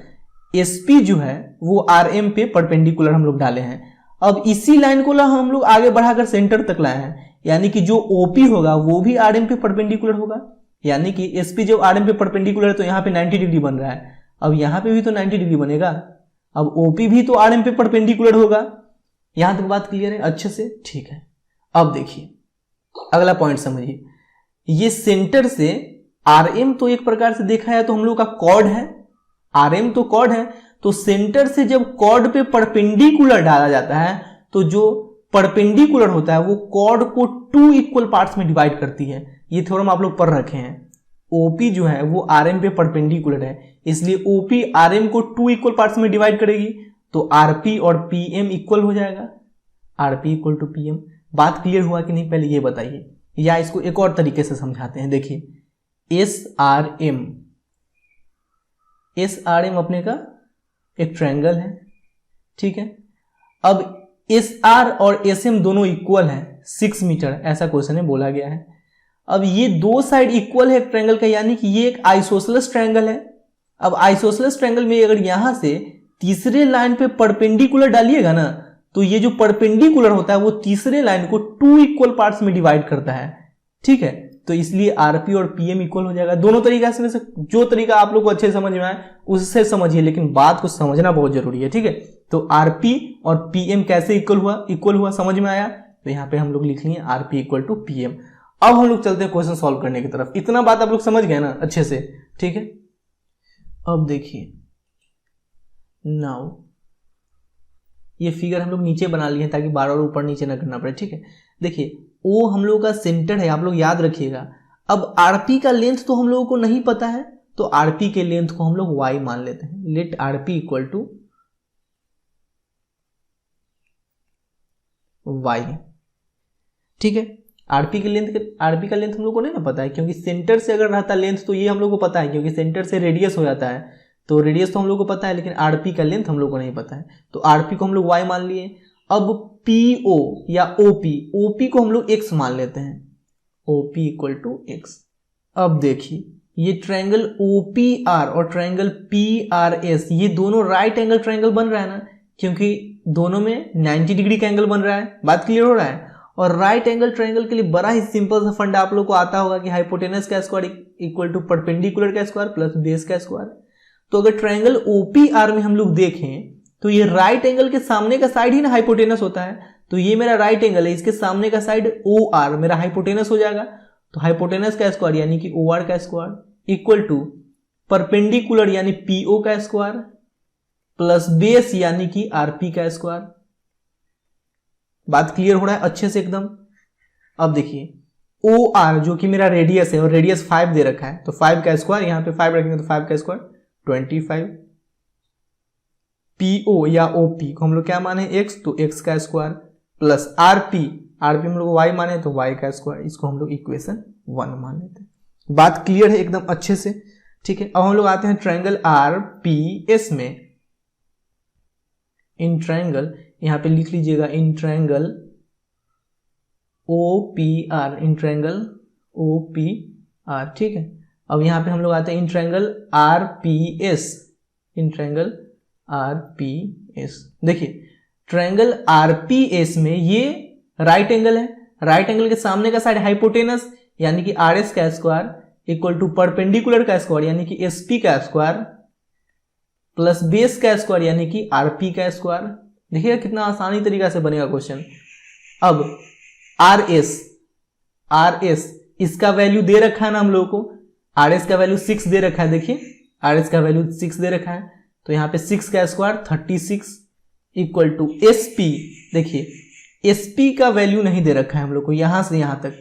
एसपी जो है वो आरएम पे परपेंडिकुलर हम लोग डाले हैं। अब इसी लाइन को हम लोग आगे बढ़ाकर सेंटर तक लाए हैं, यानी कि जो ओपी होगा वो भी आरएम पे परपेंडिकुलर होगा, यानी कि एसपी जब आरएम पे परपेंडिकुलर है तो यहाँ पे 90 डिग्री बन रहा है, अब यहां पे भी तो 90 डिग्री बनेगा, अब ओपी भी तो आरएम पे परपेंडिकुलर होगा। यहां तक बात क्लियर है अच्छे से, ठीक है। अब देखिए अगला पॉइंट समझिए, ये सेंटर से आरएम तो एक प्रकार से देखा है तो हम लोग का कॉर्ड है, आरएम तो कॉर्ड है, तो सेंटर से जब कॉर्ड पे परपेंडिकुलर डाला जाता है तो जो परपेंडिकुलर होता है वो कॉर्ड को 2 इक्वल पार्ट्स में डिवाइड करती है। ये थ्योरम आप लोग पढ़ रखे हैं। ओपी जो है वो आरएम पे परपेंडिकुलर है, इसलिए ओपी आरएम को 2 इक्वल पार्ट्स में डिवाइड करेगी, तो आरपी और पीएम इक्वल हो जाएगा, आरपी इक्वल टू पीएम। बात क्लियर हुआ कि नहीं पहले ये बताइए, या इसको एक और तरीके से समझाते हैं। देखिए एस आर एम अपने का एक ट्रायंगल है, ठीक है। अब एस आर और एस एम दोनों इक्वल है 6 मीटर, ऐसा क्वेश्चन में बोला गया है। अब ये दो साइड इक्वल है ट्रायंगल का, यानी कि ये एक आइसोसेलेस ट्रायंगल है। अब आइसोसेलेस ट्रायंगल में अगर यहां से तीसरे लाइन पे परपेंडिकुलर डालिएगा ना, तो ये जो परपेंडिकुलर होता है वो तीसरे लाइन को 2 इक्वल पार्ट्स में डिवाइड करता है, ठीक है। तो इसलिए आरपी और पीएम इक्वल हो जाएगा। दोनों तरीका से जो तरीका आप लोग को अच्छे समझ में आए उससे समझिए, लेकिन बात को समझना बहुत जरूरी है, ठीक है। तो आरपी और पीएम कैसे इक्वल हुआ समझ में आया, तो यहाँ पे हम लोग लिख लिए आरपी इक्वल टू पीएम। अब हम लोग चलते हैं क्वेश्चन सॉल्व करने की तरफ। इतना बात आप लोग समझ गए ना अच्छे से, ठीक है। अब देखिए नाउ ये फिगर हम लोग नीचे बना लिए ताकि बार बार ऊपर नीचे ना करना पड़े, ठीक है। देखिए ओ हम लोग का सेंटर है, आप लोग याद रखिएगा। अब आरपी का लेंथ तो हम लोगों को नहीं पता है, तो आरपी के लेंथ को हम लोग y मान लेते हैं। Let RP equal to y, ठीक है। आरपी का लेंथ हम लोग को नहीं ना पता है, क्योंकि सेंटर से अगर रहता लेंथ तो ये हम लोग को पता है, क्योंकि सेंटर से रेडियस हो जाता है, तो रेडियस तो हम लोग को पता है, लेकिन आरपी का लेंथ हम लोग को नहीं पता है, तो आरपी को हम लोग y मान लिए। अब पीओ या ओपी को हम लोग x मान लेते हैं, ओपी इक्वल टू x। अब देखिए ये ट्रायंगल OPR और ट्रायंगल PRS ये दोनों राइट एंगल ट्रायंगल बन रहा है ना, क्योंकि दोनों में 90 डिग्री का एंगल बन रहा है। बात क्लियर हो रहा है। और राइट एंगल ट्रायंगल के लिए बड़ा ही सिंपल सा फंडा आप लोग को आता होगा कि हाइपोटेनस का स्क्वायर इक्वल टू परपेंडिकुलर का स्क्वायर प्लस बेस का स्क्वायर। तो अगर ट्रायंगल ओपीआर में हम लोग देखें तो ये राइट एंगल के सामने का साइड ही ना हाइपोटेनस होता है, तो ये मेरा राइट एंगल है, इसके सामने का साइड ओ आर मेरा हाइपोटेनस हो जाएगा। तो हाइपोटेनस का स्क्वायर यानी कि ओ आर का स्क्वायर इक्वल टू परपेंडिकुलर यानी पीओ का स्क्वायर प्लस बेस यानी कि आरपी का स्क्वायर। बात क्लियर हो रहा है अच्छे से एकदम। अब देखिए ओ आर जो कि मेरा रेडियस है और रेडियस 5 दे रखा है, तो 5 का स्क्वायर, यहां पे 5 रखेंगे तो 5 का स्क्वायर 25। पीओ या ओपी को हम लोग क्या माने एक्स, तो एक्स का स्क्वायर प्लस आरपी, आरपी हम लोग वाई माने तो वाई का स्क्वायर, इसको हम लोग इक्वेशन 1 मान लेते हैं। बात क्लियर है एकदम अच्छे से, ठीक है। अब हम लोग आते हैं ट्रायंगल आर पी एस में। इन ट्रायंगल यहां पे लिख लीजिएगा in triangle O P R, in triangle O P R, ठीक है। अब यहां पे हम लोग आते हैं in triangle R P S, in triangle R P S. देखिए ट्रायंगल आर पी एस में ये राइट एंगल है, राइट एंगल के सामने का साइड हाइपोटेनस यानी कि आर एस का स्क्वायर इक्वल टू परपेंडिकुलर का स्क्वायर यानी कि एस पी का स्क्वायर प्लस बेस का स्क्वायर यानी कि आरपी का स्क्वायर। देखिएगा कितना आसानी तरीका से बनेगा क्वेश्चन। अब आर एस इसका वैल्यू दे रखा है ना हम लोगों को, आर एस का वैल्यू 6 दे रखा है। देखिए आर एस का वैल्यू 6 दे रखा है, तो यहां पे 6 का square 36 equal to S P. देखिए एस पी का वैल्यू नहीं दे रखा है हम लोग को, यहां से यहां तक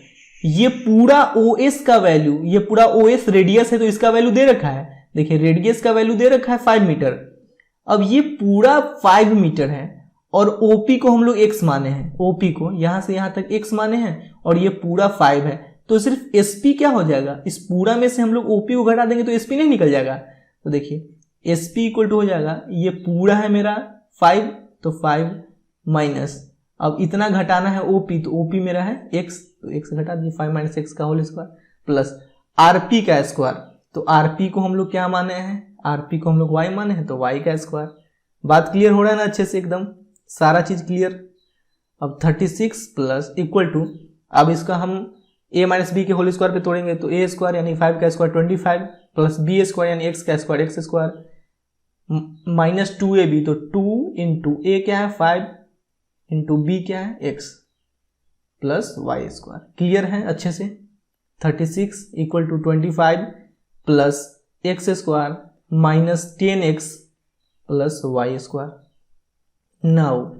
ये पूरा ओ एस का वैल्यू, ये पूरा ओ एस रेडियस है तो इसका वैल्यू दे रखा है। देखिए रेडियस का वैल्यू दे रखा है 5 मीटर। अब ये पूरा 5 मीटर है और ओपी को हम लोग एक्स माने हैं, ओपी को यहां से यहां तक एक्स माने हैं और ये पूरा 5 है, तो सिर्फ एसपी क्या हो जाएगा, इस पूरा में से हम लोग ओपी को घटा देंगे तो एसपी नहीं निकल जाएगा। तो देखिए एसपी इक्वल टू हो जाएगा, ये पूरा है मेरा 5 तो 5 माइनस, अब इतना घटाना है ओपी, तो ओपी मेरा है एक्स, तो एक्स घटा दीजिए 5 माइनस एक्स का होल स्क्वायर प्लस आरपी का स्क्वायर। तो आरपी को हम लोग क्या माने हैं, आरपी को हम लोग वाई माने हैं तो वाई का स्क्वायर। बात क्लियर हो रहा है ना अच्छे से एकदम, सारा चीज क्लियर। अब 36 प्लस इक्वल टू, अब इसका हम a माइनस बी के होल स्क्वायर पे तोड़ेंगे तो a स्क्वायर यानी 5 का स्क्वायर 25 प्लस बी स्क्वायर यानी एक्स का square x square minus 2ab, तो 2 इंटू ए क्या है 5 इंटू बी क्या है x plus y square. Clear है अच्छे से। 36 equal to 25 plus x square minus 10x plus y square. Now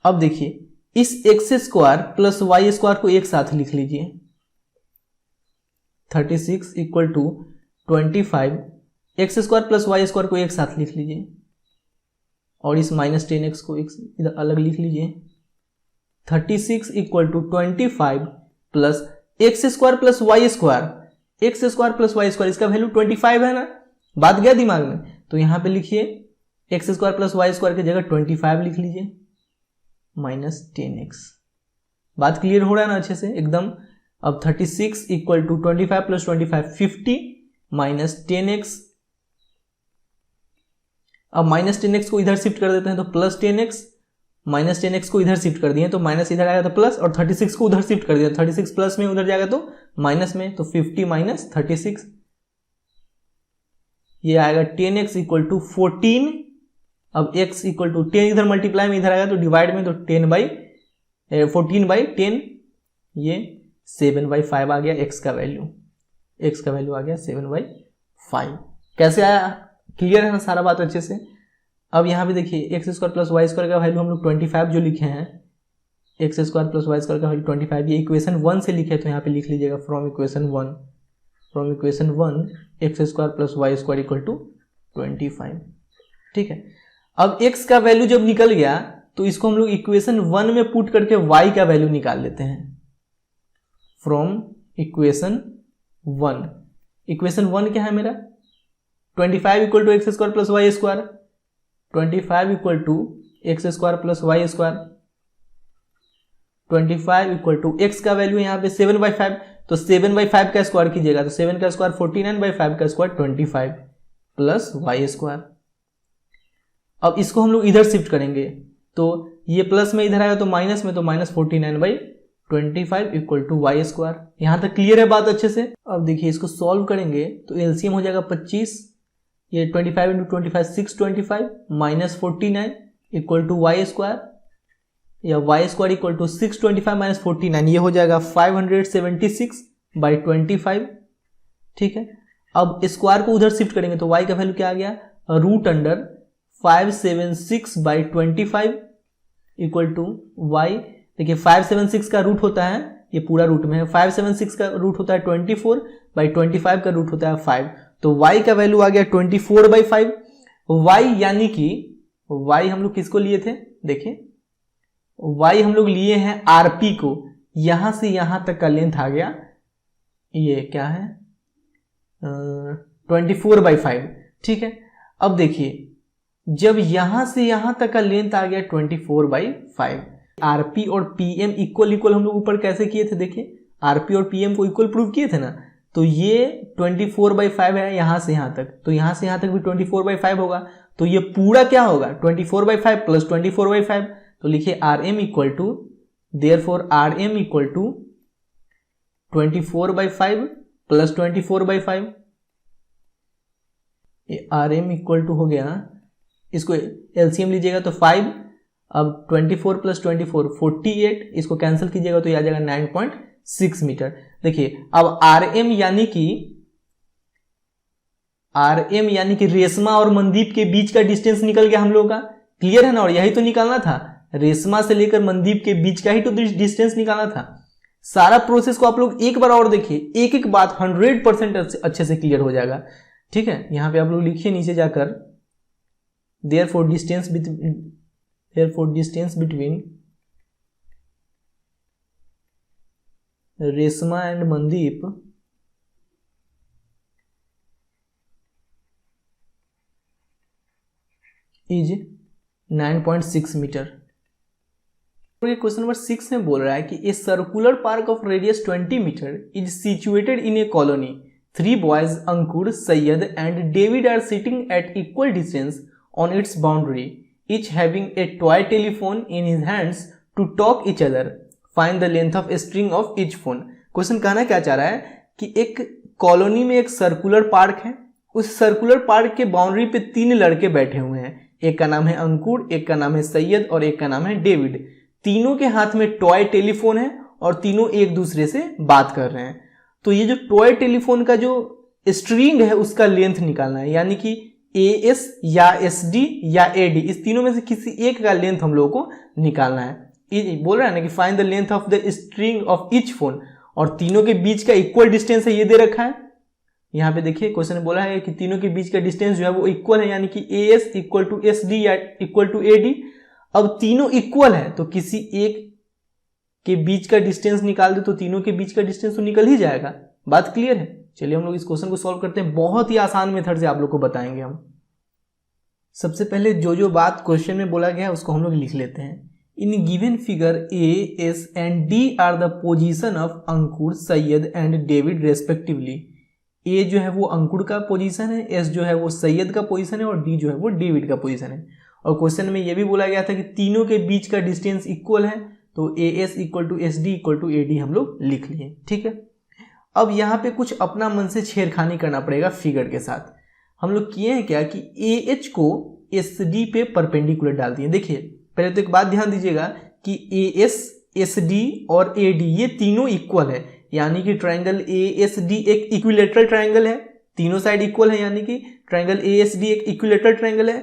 अब देखिए इस x square plus y square को एक साथ लिख लीजिए। 36 equal to 25 x square plus y square को एक साथ लिख लीजिए और इस माइनस 10x को इधर अलग लिख लीजिए। 36 equal to 25 plus x square plus y square, x square plus y square इसका वैल्यू 25 है ना, बात गया दिमाग में, तो यहां पे लिखिए x square plus y square की जगह 25 लिख लीजिए माइनस 10x। बात क्लियर हो रहा है ना अच्छे से एकदम। अब 36 equal to 25 plus 25 50 minus 10x। अब माइनस 10x को इधर शिफ्ट कर देते हैं तो प्लस 10x, माइनस 10x को इधर शिफ्ट कर दिए तो माइनस इधर आएगा तो प्लस, और 36 को उधर शिफ्ट कर दिया 36 प्लस में उधर जाएगा तो माइनस में, तो 50 माइनस 36 ये आएगा 10x इक्वल टू 14। अब x इक्वल टू 10 इधर मल्टीप्लाई में इधर आएगा तो डिवाइड में, तो 14/10 ये 7/5 आ गया x का वैल्यू, x का वैल्यू आ गया 7/5। कैसे आया, क्लियर है ना सारा बात अच्छे से। अब यहाँ पे देखिए x square plus y square का वैल्यू हम लोग 25 जो लिखे हैं, x square plus y square का वैल्यू 25 ये इक्वेशन 1 से लिखे, तो यहाँ पे लिख लीजिएगा from equation 1 x square plus y square equal to 25। ठीक है, अब x का वैल्यू जब निकल गया तो इसको हम लोग इक्वेशन 1 में पुट करके y का वैल्यू निकाल लेते हैं फ्रॉम इक्वेशन 1। इक्वेशन 1 क्या है मेरा, 25 equal to x square plus y square, 25 equal to x square plus y square, 25 equal to x का वैल्यू यहाँ पे 7/5, तो 7/5 का स्क्वायर कीजिएगा तो 7 का स्क्वायर 49/5 का स्क्वायर 25 प्लस वाई स्क्वायर। अब इसको हम लोग इधर शिफ्ट करेंगे तो ये प्लस में इधर आएगा तो माइनस में, तो minus 49/5 25 equal to Y square. यहाँ तक क्लियर है बात अच्छे से। अब देखिए इसको सॉल्व करेंगे तो एलसीएम हो जाएगा 25, ये 25 into 25 625 minus 49 equal to Y square, या Y square equal to 625 minus 49, ये हो जाएगा 576 बाई 25। ठीक है, अब स्क्वायर को उधर शिफ्ट करेंगे तो y का वैल्यू क्या आ गया, root under 576 by 25 equal to y। देखिए 576 का रूट होता है, ये पूरा रूट में है, 576 का रूट होता है 24 बाई 25 का रूट होता है 5, तो y का वैल्यू आ गया 24 बाई 5। y यानी कि y हम लोग किसको लिए थे, देखिए y हम लोग लिए हैं rp को, यहां से यहां तक का लेंथ आ गया, ये क्या है 24 बाई 5। ठीक है, अब देखिए जब यहां से यहां तक का लेंथ आ गया 24 बाई 5, आरपी और पीएम इक्वल इक्वल हम लोग ऊपर कैसे किए थे, देखिए आरपी और पीएम को इक्वल प्रूव किए थे ना, तो ये 24 बाई 5 है यहां से यहां तक, तो यहां से यहां तक भी 24 बाई 5 होगा, तो ये पूरा क्या होगा 24 बाई 5 प्लस 24 बाई 5, तो लिखिए R M equal to, therefore R M equal to 24 by 5 plus 24 by 5, ये आर एम इक्वल टू हो गया, इसको एलसीएम लीजिएगा तो 5, अब 24 प्लस 24 48, इसको कैंसिल कीजिएगा तो ये आ जाएगा 9.6 मीटर। देखिए अब आर एम यानी कि रेशमा और मनदीप के बीच का डिस्टेंस निकल गया हम लोगों का, क्लियर है ना, और यही तो निकालना था, रेशमा से लेकर मनदीप के बीच का ही तो डिस्टेंस निकालना था। सारा प्रोसेस को आप लोग एक बार और देखिए, एक एक बात 100% अच्छे से क्लियर हो जाएगा। ठीक है, यहां पे आप लोग लिखिए नीचे जाकर, therefore distance between Reshma and Mandeep is 9.6 मीटर। क्वेश्चन नंबर 6 में बोल रहा है कि a circular park of radius 20 metre is situated in a colony, 3 boys Ankur, Syed and David are sitting at equal distance on its boundary, each having a toy telephone in his hands to talk each other. Find the length of a string of each phone. Question कहना क्या चाह रहा है कि एक colony में एक circular park है, उस सर्कुलर पार्क के बाउंड्री पे 3 लड़के बैठे हुए हैं, एक का नाम है अंकुर, एक का नाम है सैयद और एक का नाम है डेविड। तीनों के हाथ में टॉय टेलीफोन है और तीनों एक दूसरे से बात कर रहे हैं। तो ये जो टॉय टेलीफोन का जो स्ट्रिंग है उसका लेंथ निकालना है, यानी कि AS या SD या AD, इस तीनों में से किसी एक का लेंथ हम लोगों को निकालना है। बोल रहा है ना कि find the length of the string of each phone, और तीनों के बीच का इक्वल डिस्टेंस है, ये दे रखा है। यहाँ पे देखिए क्वेश्चन ने बोला है कि तीनों के बीच का डिस्टेंस जो है वो इक्वल है, यानी कि AS इक्वल टू SD या इक्वल टू AD। अब तीनों इक्वल है तो किसी एक के बीच का डिस्टेंस निकाल दे तो तीनों के बीच का डिस्टेंस तो निकल ही जाएगा। बात क्लियर है? चलिए हम लोग इस क्वेश्चन को सॉल्व करते हैं, बहुत ही आसान मेथड से आप लोग को बताएंगे हम। सबसे पहले जो बात क्वेश्चन में बोला गया है उसको हम लोग लिख लेते हैं। In given figure A, S and D are the position of Ankur, Syed and David respectively. A जो है वो अंकुर का पोजीशन है, S जो है वो सैयद का पोजीशन है और D जो है वो डेविड का पोजीशन है। और क्वेश्चन में ये भी बोला गया था कि तीनों के बीच का डिस्टेंस इक्वल है, तो AS equal to SD equal to AD हम लोग लिख लिए। ठीक है, अब यहाँ पे कुछ अपना मन से छेड़खानी करना पड़ेगा फिगर के साथ। हम लोग किए हैं क्या कि AH को SD पे परपेंडिकुलर डाल दिए। देखिए पहले तो एक बात ध्यान दीजिएगा कि AS, SD और AD ये तीनों इक्वल है, यानी कि ट्रायंगल ASD एक इक्विलेटरल ट्रायंगल है, तीनों साइड इक्वल है, यानी कि ट्रायंगल ASD एक इक्विलेटरल ट्रायंगल है।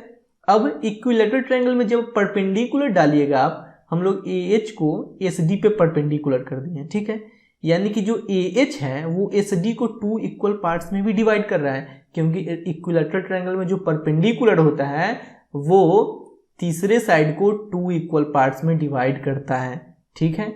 अब इक्विलेटरल ट्रायंगल में जब परपेंडिकुलर डालिएगा आप, हम लोग AH को SD पे परपेंडिकुलर कर दिए। ठीक है, यानी कि जो AH है वो SD को 2 इक्वल पार्ट्स में भी डिवाइड कर रहा है, क्योंकि इक्विलेटरल ट्रायंगल में जो परपेंडिकुलर होता है वो तीसरे साइड को 2 इक्वल पार्ट्स में डिवाइड करता है। ठीक है,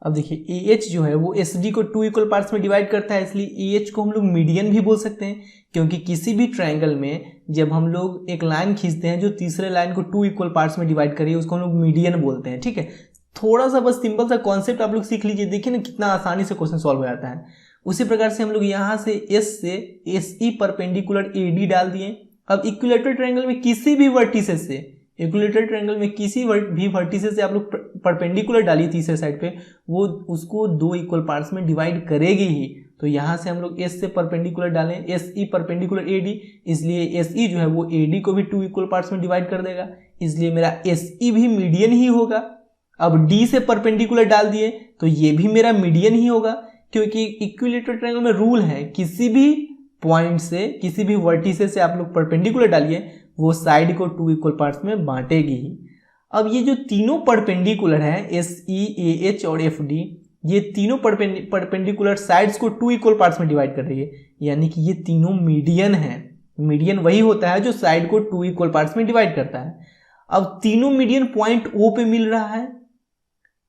अब देखिए AH जो है वो SD को 2 इक्वल पार्ट्स में डिवाइड करता है, इसलिए AH को हम लोग मीडियन भी बोल सकते हैं, क्योंकि किसी भी ट्रायंगल में जब हम लोग एक लाइन खींचते हैं जो तीसरे लाइन को 2 इक्वल पार्ट्स में डिवाइड करिए उसको हम लोग मीडियन बोलते हैं। ठीक है, थोड़ा सा बस सिंपल सा कॉन्सेप्ट आप लोग सीख लीजिए, देखिए ना कितना आसानी से क्वेश्चन सॉल्व हो जाता है। उसी प्रकार से हम लोग यहाँ से S से SE परपेंडिकुलर AD डाल दिए। अब इक्विलेटरल ट्रायंगल में किसी भी वर्टिसेस से इक्विलेटरल ट्रायंगल में किसी भी वर्टिसेस से आप लोग परपेंडिकुलर डालिए तीसरे साइड पे, वो उसको दो इक्वल पार्ट्स में डिवाइड करेगी ही। तो यहाँ से हम लोग एस से परपेंडिकुलर डालें, S E perpendicular A D, इसलिए एस ई जो है वो ए डी को भी टू इक्वल पार्ट्स में डिवाइड कर देगा, इसलिए मेरा एस ई भी मीडियन ही होगा। अब डी से परपेंडिकुलर डाल दिए तो ये भी मेरा मीडियन ही होगा, क्योंकि इक्विलेटरल ट्रायंगल में रूल है किसी भी पॉइंट से, किसी भी वर्टिसेस से आप लोग परपेंडिकुलर डालिए, वो साइड को टू इक्वल पार्ट्स में बांटेगी ही। अब ये जो तीनों परपेंडिकुलर है एस ई ए एच और एफ डी, ये तीनों परपेंडिकुलर साइड्स को टू इक्वल पार्ट्स में डिवाइड कर रही है, यानी कि ये तीनों मीडियन है। मीडियन वही होता है जो साइड को टू इक्वल पार्ट्स में डिवाइड करता है। अब तीनों मीडियन पॉइंट ओ पे मिल रहा है,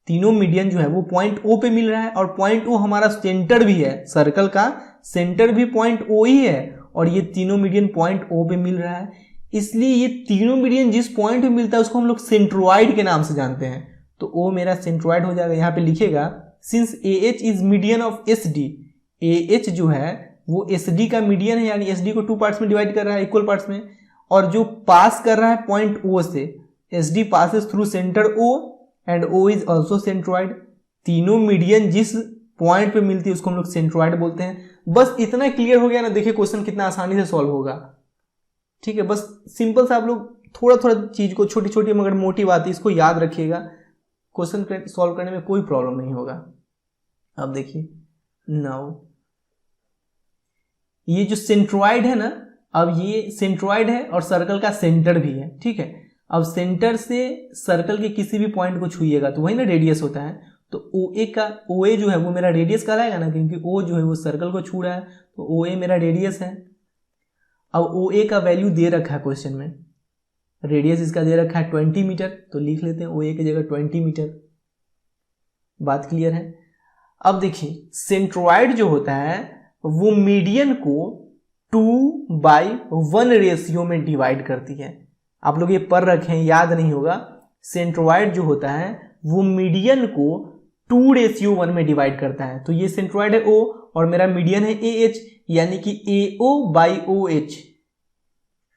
तीनों मीडियन जो है वो पॉइंट ओ पे मिल रहा है, और पॉइंट ओ हमारा सेंटर भी है, सर्कल का सेंटर भी पॉइंट ओ ही है, और ये तीनों मीडियन पॉइंट ओ पे मिल रहा है। इसलिए ये तीनों मीडियन जिस पॉइंट पे मिलता है उसको हम लोग सेंट्रोइड के नाम से जानते हैं। तो ओ मेरा सेंट्रोइड हो जाएगा। यहाँ पे लिखेगा since A H is median of S D, A H जो है वो एस डी का मीडियन है, यानी एस डी को टू पार्ट्स में डिवाइड कर रहा है इक्वल पार्ट्स में, और जो पास कर रहा है पॉइंट ओ से, S D passes through centre O and O is also centroid. तीनों मीडियन जिस पॉइंट पे मिलती है उसको हम लोग सेंट्रोइड बोलते हैं। बस इतना क्लियर हो गया ना, देखिए क्वेश्चन कितना आसानी से सॉल्व होगा। ठीक है, बस सिंपल सा आप लोग थोड़ा थोड़ा चीज को, छोटी छोटी मगर मोटी बात है, इसको याद रखिएगा, क्वेश्चन सॉल्व करने में कोई प्रॉब्लम नहीं होगा। अब देखिए नाउ ये जो सेंट्रोइड है ना, अब ये सेंट्रोइड है और सर्कल का सेंटर भी है। ठीक है, अब सेंटर से सर्कल के किसी भी पॉइंट को छुइएगा तो वही ना रेडियस होता है, तो ओ ए का, ओ ए जो है वो मेरा रेडियस कहलाएगा ना, क्योंकि ओ जो है वो सर्कल को छू रहा है, तो ओ ए मेरा रेडियस है। अब ओ ए का वैल्यू दे रखा है क्वेश्चन में, रेडियस इसका दे रखा है 20 मीटर, तो लिख लेते हैं ओ ए की जगह 20 मीटर। बात क्लियर है। अब देखिए सेंट्रोइड जो होता है वो मीडियन को 2/1 रेशियो में डिवाइड करती है। आप लोग ये पढ़ रखे हैं, याद नहीं होगा। सेंट्रोइड जो होता है वो मीडियन को 2:1 में डिवाइड करता है। तो ये सेंट्रोइड है ओ और मेरा मीडियन है ए एच, यानी कि AO/OH,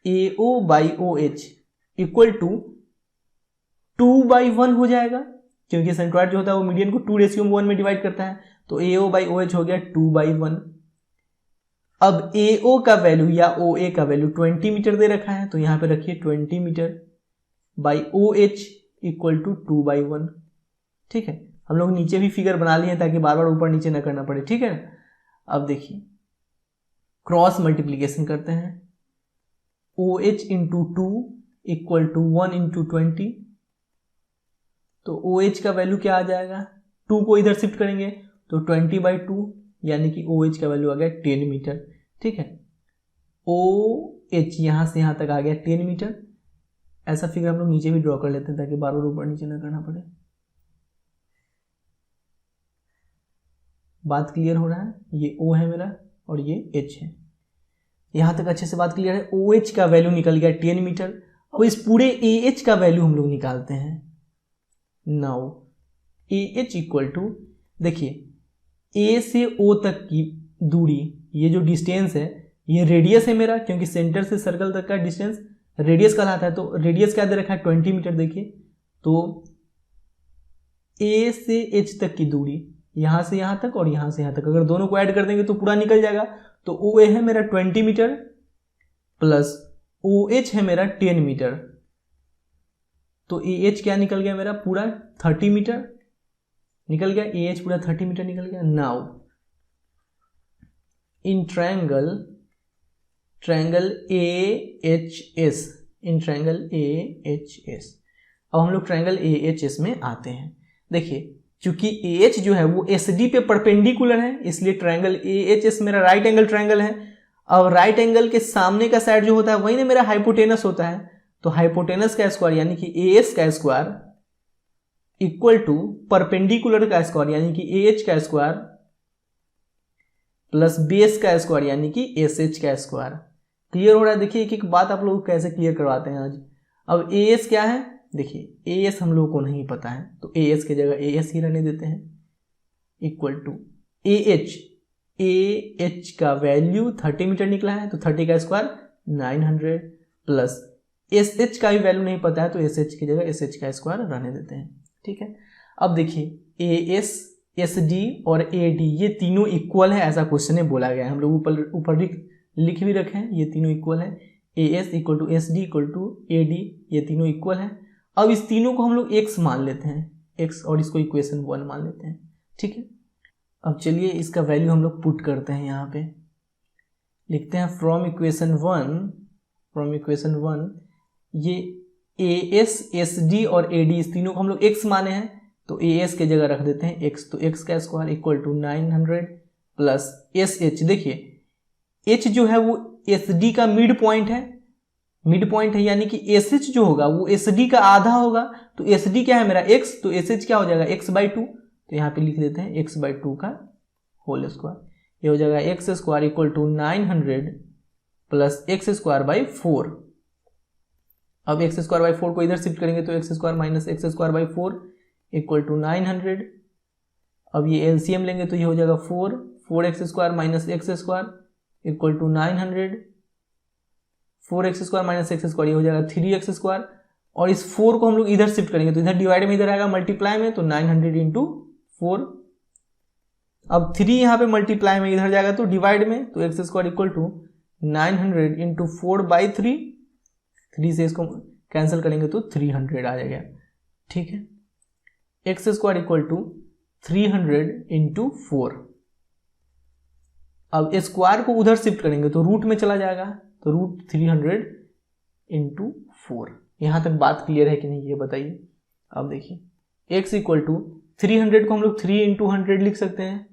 AO/OH इक्वल टू 2/1 हो जाएगा, क्योंकि सेंट्रोइड जो होता है वो मीडियन को 2:1 में डिवाइड करता है, तो AO/OH हो गया 2/1। अब AO का वैल्यू या OA का वैल्यू 20 मीटर दे रखा है, तो यहां पे रखिए 20 metre by OH equal to 2/1। ठीक है, हम लोग नीचे भी फिगर बना लिए ताकि बार बार ऊपर नीचे ना करना पड़े। ठीक है, अब देखिए क्रॉस मल्टीप्लीकेशन करते हैं, OH into 2 equal to 1 into 20, तो OH का वैल्यू क्या आ जाएगा, 2 को इधर शिफ्ट करेंगे तो 20/2, यानी कि OH का वैल्यू आ गया 10 मीटर। ठीक है, OH यहां से यहां तक आ गया 10 मीटर। ऐसा फिगर हम लोग नीचे भी ड्रॉ कर लेते हैं ताकि बार बार ऊपर नीचे ना करना पड़े। बात क्लियर हो रहा है, ये O है मेरा और ये H है, यहां तक अच्छे से बात क्लियर है। OH का वैल्यू निकल गया 10 मीटर। अब इस पूरे AH का वैल्यू हम लोग निकालते हैं। नाउ AH इक्वल टू, देखिए A से O तक की दूरी, ये जो डिस्टेंस है ये रेडियस है मेरा, क्योंकि सेंटर से सर्कल तक का डिस्टेंस रेडियस कहलाता है। तो रेडियस क्या दे रखा है 20 मीटर। देखिए तो A से H तक की दूरी, यहां से यहां तक और यहां से यहां तक, अगर दोनों को ऐड कर देंगे तो पूरा निकल जाएगा। तो OA है मेरा 20 मीटर प्लस OH है मेरा 10 मीटर, तो AH क्या निकल गया मेरा पूरा 30 मीटर निकल गया, AH पूरा 30 मीटर निकल गया। Now in triangle AHS, in triangle AHS, अब हम लोग ट्रायंगल AHS में आते हैं। देखिए चूंकि AH जो है वो SD पे परपेंडिकुलर है, इसलिए ट्रायंगल AHS मेरा राइट एंगल ट्रायंगल है। अब राइट एंगल के सामने का साइड जो होता है वही ना मेरा हाइपोटेनस होता है, तो हाइपोटेनस का स्क्वायर यानी कि AS का स्क्वायर इक्वल टू परपेंडिकुलर का स्क्वायर यानी कि AH का स्क्वायर प्लस बेस का स्क्वायर यानी कि SH का स्क्वायर। क्लियर हो रहा है। देखिए एक एक बात आप लोग कैसे क्लियर करवाते हैं आज। अब AS क्या है, देखिए AS हम लोगों को नहीं पता है, तो AS की जगह AS ही रहने देते हैं, इक्वल टू AH का वैल्यू 30 मीटर निकला है, तो 30 का स्क्वायर 900 प्लस एस एच का भी वैल्यू नहीं पता है तो एस एच की जगह एस एच का स्क्वायर रहने देते हैं, ठीक है। अब देखिए ए एस, एस डी और ए डी ये तीनों इक्वल है, ऐसा क्वेश्चन में बोला गया है। हम लोग ऊपर लिख भी रखे हैं, ये तीनों इक्वल है। A S equal to S D equal to A D, ये तीनों इक्वल है। अब इस तीनों को हम लोग एक्स मान लेते हैं, एक्स, और इसको इक्वेशन 1 मान लेते हैं, ठीक है। अब चलिए इसका वैल्यू हम लोग पुट करते हैं, यहाँ पे लिखते हैं फ्रॉम इक्वेशन 1 ये ए एस, एस डी और ए डी इस तीनों को हम लोग एक्स माने हैं, तो ए एस के जगह रख देते हैं एक्स, तो एक्स का स्क्वायर इक्वल टू 900 प्लस एस एच। देखिए एच जो है वो एस डी का मिड पॉइंट है, यानी कि एस एच जो होगा वो एस डी का आधा होगा, तो एस डी क्या है मेरा एक्स, तो एस एच क्या हो जाएगा x/2, तो यहाँ पे लिख देते हैं x/2 का होल स्क्वायर, ये हो जाएगा x square equal to 900 plus x square by 4। अब एक्स स्क्वायर बाई 4 को इधर शिफ्ट करेंगे तो x square minus x square by 4 equal to 900। अब ये एलसीएम लेंगे तो ये हो जाएगा 4x square minus x square equal to 900, 4x square minus x square ये हो जाएगा 3x स्क्वायर, और इस 4 को हम लोग इधर शिफ्ट करेंगे तो इधर डिवाइड में इधर आएगा मल्टीप्लाई में, तो 900 इंटू 4। अब 3 यहाँ पे मल्टीप्लाई में इधर जाएगा तो डिवाइड में, तो x square equal to 900 into 4/3, 3 से इसको कैंसिल करेंगे तो 300 आ जाएगा, ठीक है। X square equal to 300 into 4। अब स्क्वायर को उधर शिफ्ट करेंगे तो रूट में चला जाएगा, तो रूट 300 इंटू 4। यहां तक बात क्लियर है कि नहीं ये बताइए। अब देखिए x इक्वल टू 300 को हम लोग 3 इंटू 100 लिख सकते हैं,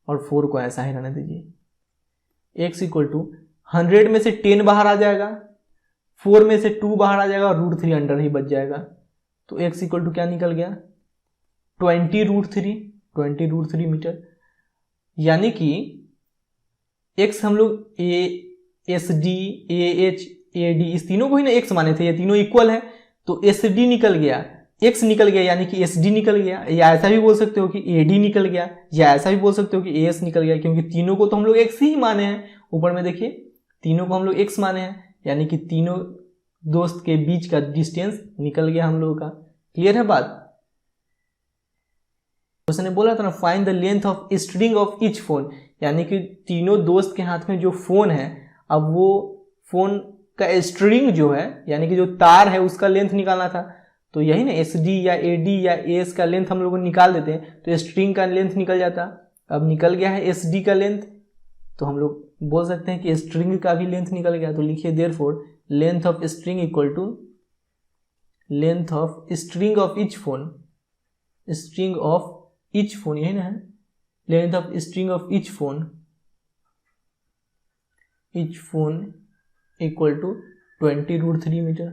और 4 को ऐसा ही रहने दीजिए। x इक्वल टू 100 में से 10 बाहर आ जाएगा, 4 में से 2 बाहर आ जाएगा, और रूट 3 अंडर ही बच जाएगा, तो x इक्वल टू क्या निकल गया 20√3 मीटर। यानी कि x हम लोग S D, A H, A D इस तीनों को ही ना x माने थे, ये तीनों इक्वल है, तो एस डी निकल गया, x निकल गया, यानी कि एस डी निकल गया, या ऐसा भी बोल सकते हो कि ए डी निकल गया, या ऐसा भी बोल सकते हो कि ए एस निकल गया, क्योंकि तीनों को तो हम लोग x ही माने हैं। ऊपर में देखिए तीनों को हम लोग x माने हैं, यानी कि तीनों दोस्त के बीच का डिस्टेंस निकल गया हम लोगों का। क्लियर है बात। उसने बोला था ना find the length of string of each phone, यानी कि तीनों दोस्त के हाथ में जो फोन है, अब वो फोन का स्ट्रिंग जो है यानी कि जो तार है उसका लेंथ निकालना था, तो यही ना एस डी या ए डी या एस का लेंथ हम लोग निकाल देते हैं तो स्ट्रिंग का लेंथ निकल जाता। अब निकल गया है एस डी का लेंथ, तो हम लोग बोल सकते हैं कि स्ट्रिंग का भी लेंथ निकल गया, तो लिखिए therefore length of string equal to length of string of each phone, string of each phone यही ना है, length of string of each phone equal to 20√3 metre.